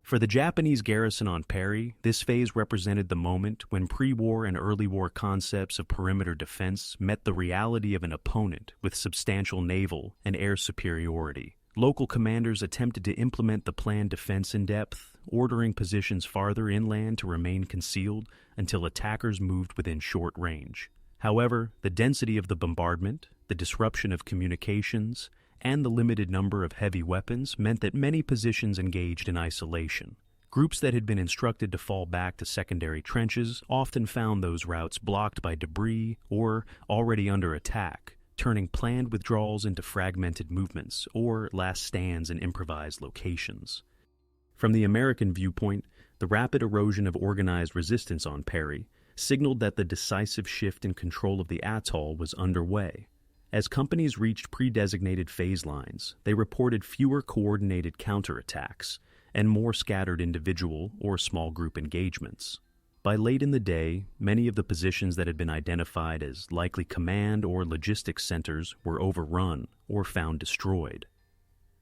For the Japanese garrison on Parry, this phase represented the moment when pre-war and early war concepts of perimeter defense met the reality of an opponent with substantial naval and air superiority. Local commanders attempted to implement the planned defense in depth, ordering positions farther inland to remain concealed until attackers moved within short range. However, the density of the bombardment, the disruption of communications, and the limited number of heavy weapons meant that many positions engaged in isolation. Groups that had been instructed to fall back to secondary trenches often found those routes blocked by debris or already under attack, turning planned withdrawals into fragmented movements or last stands in improvised locations. From the American viewpoint, the rapid erosion of organized resistance on Parry signaled that the decisive shift in control of the atoll was underway. As companies reached pre-designated phase lines, they reported fewer coordinated counterattacks and more scattered individual or small group engagements. By late in the day, many of the positions that had been identified as likely command or logistics centers were overrun or found destroyed.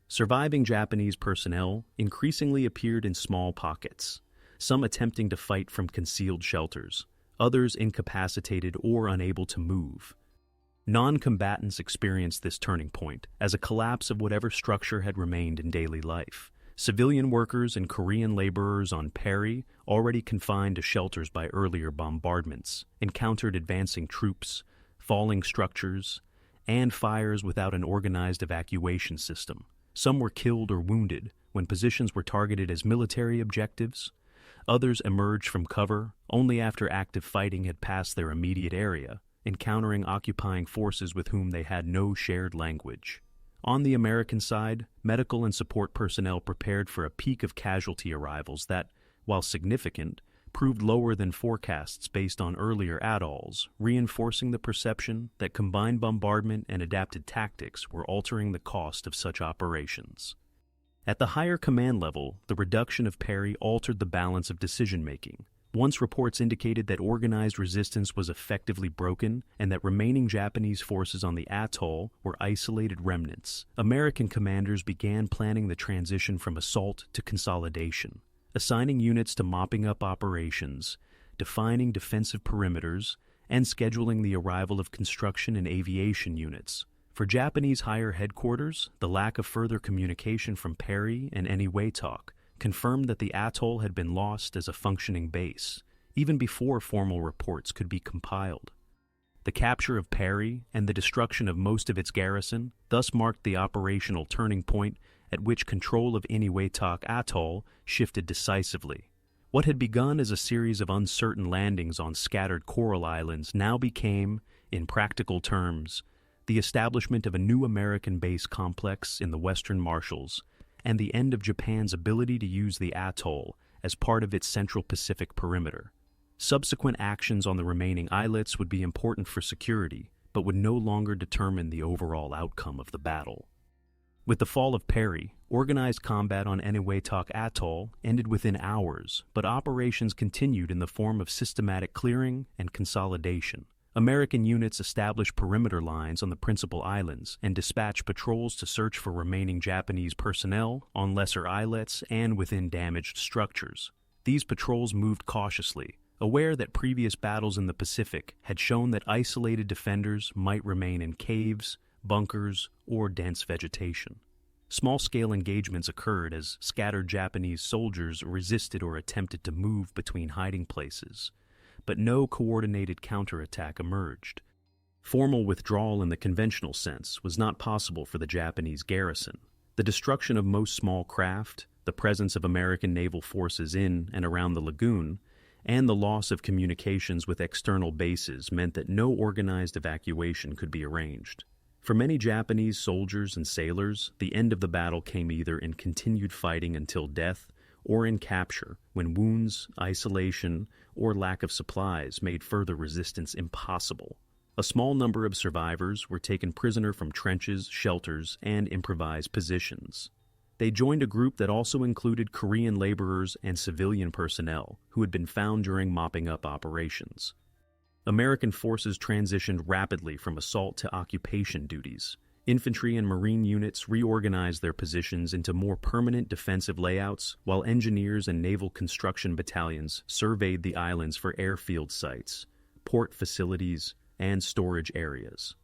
Surviving Japanese personnel increasingly appeared in small pockets, some attempting to fight from concealed shelters, others incapacitated or unable to move. Non-combatants experienced this turning point as a collapse of whatever structure had remained in daily life. Civilian workers and Korean laborers on Parry, already confined to shelters by earlier bombardments, encountered advancing troops, falling structures, and fires without an organized evacuation system. Some were killed or wounded when positions were targeted as military objectives. Others emerged from cover only after active fighting had passed their immediate area, encountering occupying forces with whom they had no shared language. On the American side, medical and support personnel prepared for a peak of casualty arrivals that, while significant, proved lower than forecasts based on earlier atolls, reinforcing the perception that combined bombardment and adapted tactics were altering the cost of such operations. At the higher command level, the reduction of Parry altered the balance of decision-making. Once reports indicated that organized resistance was effectively broken and that remaining Japanese forces on the atoll were isolated remnants, American commanders began planning the transition from assault to consolidation, assigning units to mopping up operations, defining defensive perimeters, and scheduling the arrival of construction and aviation units. For Japanese higher headquarters, the lack of further communication from Parry and Eniwetok confirmed that the atoll had been lost as a functioning base, even before formal reports could be compiled. The capture of Parry and the destruction of most of its garrison thus marked the operational turning point at which control of Eniwetok Atoll shifted decisively. What had begun as a series of uncertain landings on scattered coral islands now became, in practical terms, the establishment of a new American base complex in the Western Marshalls, and the end of Japan's ability to use the atoll as part of its Central Pacific perimeter. Subsequent actions on the remaining islets would be important for security, but would no longer determine the overall outcome of the battle. With the fall of Parry, organized combat on Eniwetok Atoll ended within hours, but operations continued in the form of systematic clearing and consolidation. American units established perimeter lines on the principal islands and dispatched patrols to search for remaining Japanese personnel on lesser islets and within damaged structures. These patrols moved cautiously, aware that previous battles in the Pacific had shown that isolated defenders might remain in caves, bunkers, or dense vegetation. Small-scale engagements occurred as scattered Japanese soldiers resisted or attempted to move between hiding places, but no coordinated counterattack emerged. Formal withdrawal in the conventional sense was not possible for the Japanese garrison. The destruction of most small craft, the presence of American naval forces in and around the lagoon, and the loss of communications with external bases meant that no organized evacuation could be arranged. For many Japanese soldiers and sailors, the end of the battle came either in continued fighting until death or in capture, when wounds, isolation, or lack of supplies made further resistance impossible. A small number of survivors were taken prisoner from trenches, shelters, and improvised positions. They joined a group that also included Korean laborers and civilian personnel who had been found during mopping up operations. American forces transitioned rapidly from assault to occupation duties. Infantry and Marine units reorganized their positions into more permanent defensive layouts, while engineers and naval construction battalions surveyed the islands for airfield sites, port facilities, and storage areas.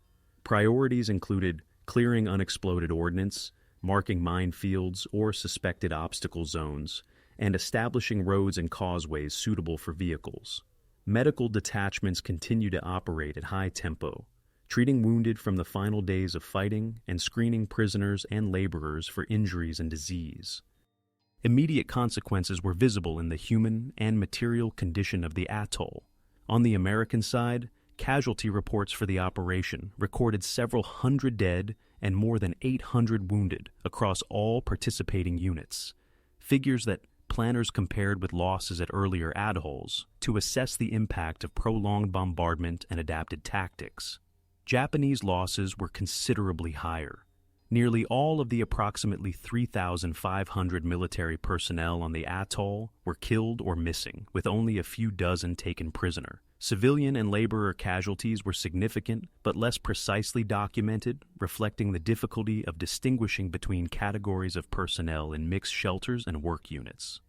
Priorities included clearing unexploded ordnance, marking minefields or suspected obstacle zones, and establishing roads and causeways suitable for vehicles. Medical detachments continue to operate at high tempo, treating wounded from the final days of fighting and screening prisoners and laborers for injuries and disease. Immediate consequences were visible in the human and material condition of the atoll. On the American side, casualty reports for the operation recorded several hundred dead and more than 800 wounded across all participating units, figures that planners compared with losses at earlier atolls to assess the impact of prolonged bombardment and adapted tactics. Japanese losses were considerably higher. Nearly all of the approximately 3,500 military personnel on the atoll were killed or missing, with only a few dozen taken prisoner. Civilian and laborer casualties were significant, but less precisely documented, reflecting the difficulty of distinguishing between categories of personnel in mixed shelters and work units.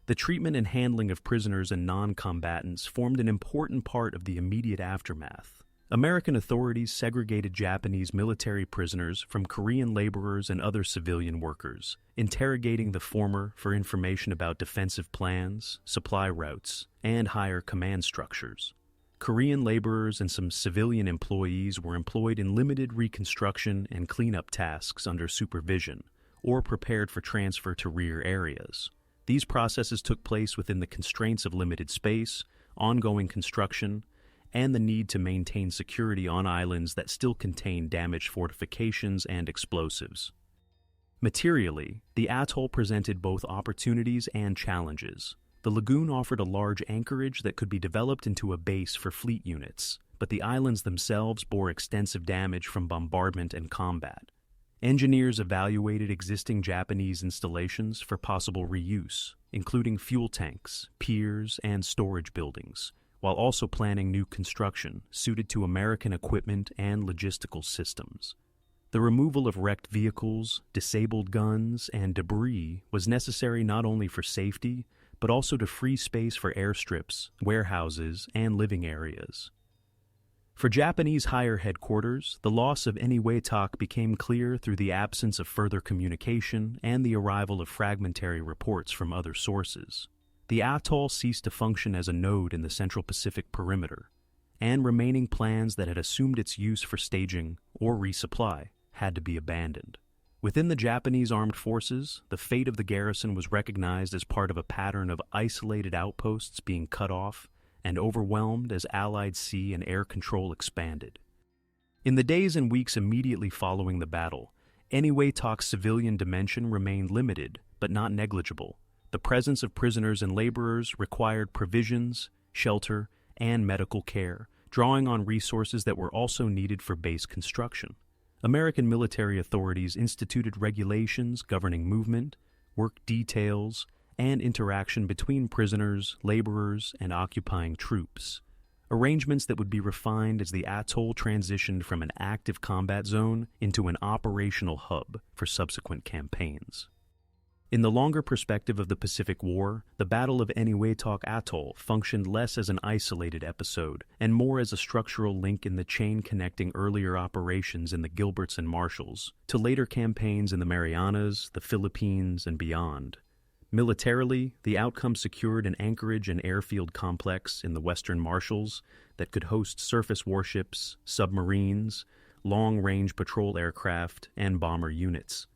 The treatment and handling of prisoners and non-combatants formed an important part of the immediate aftermath. American authorities segregated Japanese military prisoners from Korean laborers and other civilian workers, interrogating the former for information about defensive plans, supply routes, and higher command structures. Korean laborers and some civilian employees were employed in limited reconstruction and cleanup tasks under supervision, or prepared for transfer to rear areas. These processes took place within the constraints of limited space, ongoing construction, and the need to maintain security on islands that still contain damaged fortifications and explosives. Materially, the atoll presented both opportunities and challenges. The lagoon offered a large anchorage that could be developed into a base for fleet units, but the islands themselves bore extensive damage from bombardment and combat. Engineers evaluated existing Japanese installations for possible reuse, including fuel tanks, piers, and storage buildings, while also planning new construction suited to American equipment and logistical systems. The removal of wrecked vehicles, disabled guns, and debris was necessary not only for safety, but also to free space for airstrips, warehouses, and living areas. For Japanese higher headquarters, the loss of Eniwetok became clear through the absence of further communication and the arrival of fragmentary reports from other sources. The atoll ceased to function as a node in the Central Pacific perimeter, and remaining plans that had assumed its use for staging or resupply had to be abandoned. Within the Japanese armed forces, the fate of the garrison was recognized as part of a pattern of isolated outposts being cut off and overwhelmed as Allied sea and air control expanded. In the days and weeks immediately following the battle, Eniwetok's civilian dimension remained limited but not negligible. The presence of prisoners and laborers required provisions, shelter, and medical care, drawing on resources that were also needed for base construction. American military authorities instituted regulations governing movement, work details, and interaction between prisoners, laborers, and occupying troops. Arrangements that would be refined as the atoll transitioned from an active combat zone into an operational hub for subsequent campaigns. In the longer perspective of the Pacific War, the Battle of Eniwetok Atoll functioned less as an isolated episode and more as a structural link in the chain connecting earlier operations in the Gilberts and Marshalls to later campaigns in the Marianas, the Philippines, and beyond. Militarily, the outcome secured an anchorage and airfield complex in the Western Marshalls that could host surface warships, submarines, long-range patrol aircraft, and bomber units.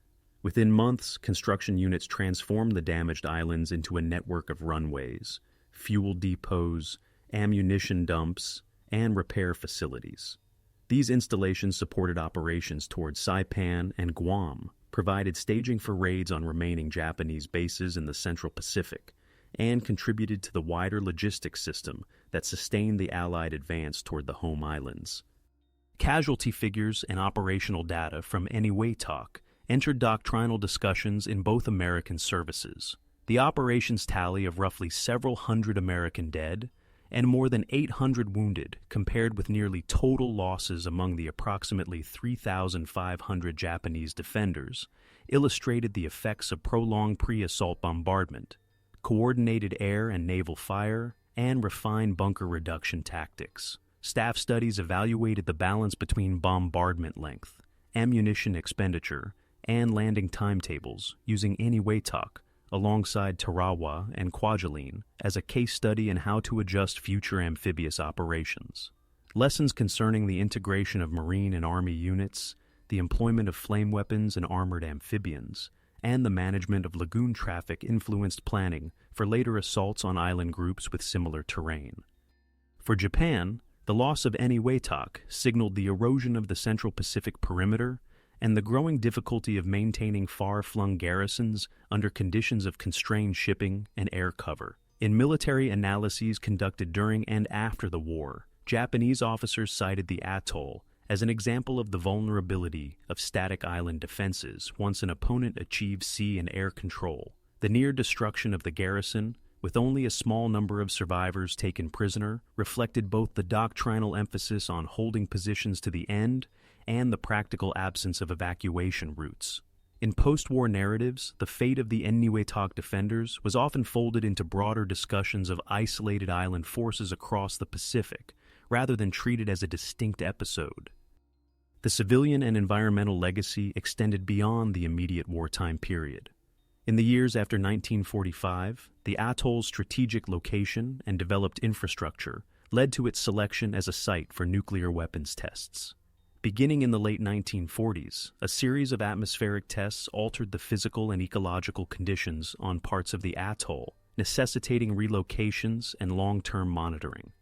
Within months, construction units transformed the damaged islands into a network of runways, fuel depots, ammunition dumps, and repair facilities. These installations supported operations towards Saipan and Guam, provided staging for raids on remaining Japanese bases in the Central Pacific, and contributed to the wider logistics system that sustained the Allied advance toward the home islands. Casualty figures and operational data from Eniwetok entered doctrinal discussions in both American services. The operations tally of roughly several hundred American dead and more than 800 wounded, compared with nearly total losses among the approximately 3,500 Japanese defenders, illustrated the effects of prolonged pre-assault bombardment, coordinated air and naval fire, and refined bunker reduction tactics. Staff studies evaluated the balance between bombardment length, ammunition expenditure, and landing timetables using Eniwetok alongside Tarawa and Kwajalein as a case study in how to adjust future amphibious operations. Lessons concerning the integration of Marine and Army units, the employment of flame weapons and armored amphibians, and the management of lagoon traffic influenced planning for later assaults on island groups with similar terrain. For Japan, the loss of Eniwetok signaled the erosion of the Central Pacific perimeter and the growing difficulty of maintaining far-flung garrisons under conditions of constrained shipping and air cover. In military analyses conducted during and after the war, Japanese officers cited the atoll as an example of the vulnerability of static island defenses once an opponent achieved sea and air control. The near destruction of the garrison, with only a small number of survivors taken prisoner, reflected both the doctrinal emphasis on holding positions to the end and the practical absence of evacuation routes. In post-war narratives, the fate of the Eniwetok defenders was often folded into broader discussions of isolated island forces across the Pacific, rather than treated as a distinct episode. The civilian and environmental legacy extended beyond the immediate wartime period. In the years after 1945, the atoll's strategic location and developed infrastructure led to its selection as a site for nuclear weapons tests. Beginning in the late 1940s, a series of atmospheric tests altered the physical and ecological conditions on parts of the atoll, necessitating relocations and long-term monitoring.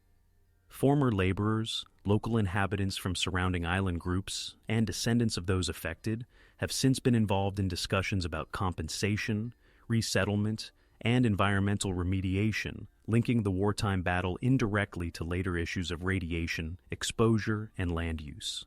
Former laborers, local inhabitants from surrounding island groups, and descendants of those affected have since been involved in discussions about compensation, resettlement, and environmental remediation, linking the wartime battle indirectly to later issues of radiation, exposure, and land use.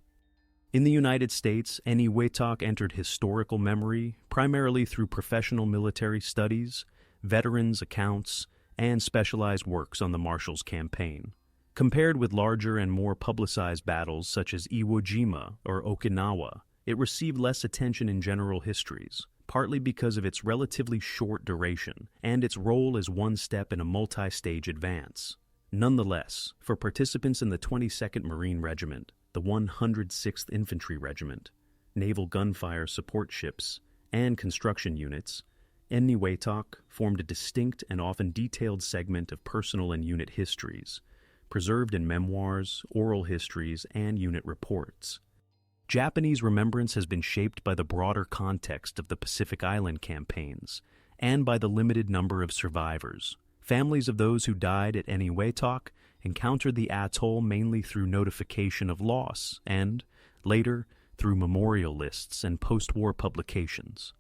In the United States, Eniwetok entered historical memory primarily through professional military studies, veterans' accounts, and specialized works on the Marshall's Campaign. Compared with larger and more publicized battles such as Iwo Jima or Okinawa, it received less attention in general histories, partly because of its relatively short duration and its role as one step in a multi-stage advance. Nonetheless, for participants in the 22nd Marine Regiment, the 106th Infantry Regiment, naval gunfire support ships, and construction units, Eniwetok formed a distinct and often detailed segment of personal and unit histories, preserved in memoirs, oral histories, and unit reports. Japanese remembrance has been shaped by the broader context of the Pacific Island campaigns and by the limited number of survivors. Families of those who died at Eniwetok encountered the atoll mainly through notification of loss and, later, through memorial lists and post-war publications.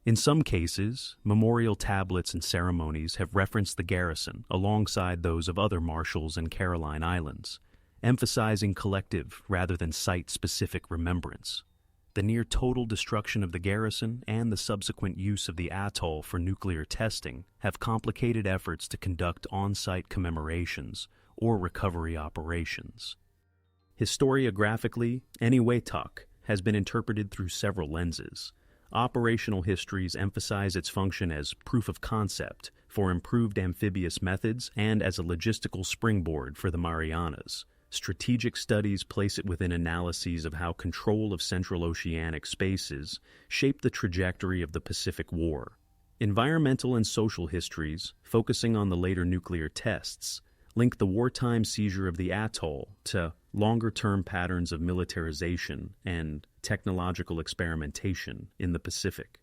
In some cases, memorial tablets and ceremonies have referenced the garrison alongside those of other Marshall and Caroline Islands, emphasizing collective rather than site-specific remembrance. The near-total destruction of the garrison and the subsequent use of the atoll for nuclear testing have complicated efforts to conduct on-site commemorations or recovery operations. Historiographically, Eniwetok has been interpreted through several lenses. Operational histories emphasize its function as proof of concept for improved amphibious methods and as a logistical springboard for the Marianas. Strategic studies place it within analyses of how control of central oceanic spaces shaped the trajectory of the Pacific War. Environmental and social histories, focusing on the later nuclear tests, link the wartime seizure of the atoll to longer-term patterns of militarization and technological experimentation in the Pacific.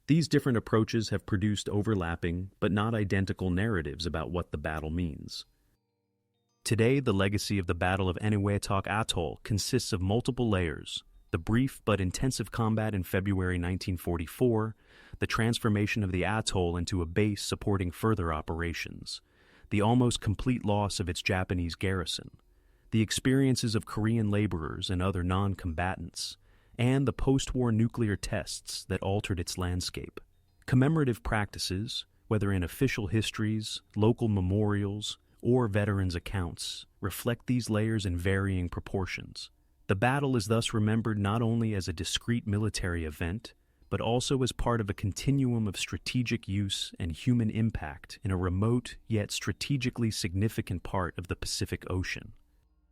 These different approaches have produced overlapping but not identical narratives about what the battle means. Today, the legacy of the Battle of Eniwetok Atoll consists of multiple layers: the brief but intensive combat in February 1944, the transformation of the atoll into a base supporting further operations, the almost complete loss of its Japanese garrison, the experiences of Korean laborers and other non-combatants, and the post-war nuclear tests that altered its landscape. Commemorative practices, whether in official histories, local memorials, or veterans' accounts, reflect these layers in varying proportions. The battle is thus remembered not only as a discrete military event, but also as part of a continuum of strategic use and human impact in a remote yet strategically significant part of the Pacific Ocean.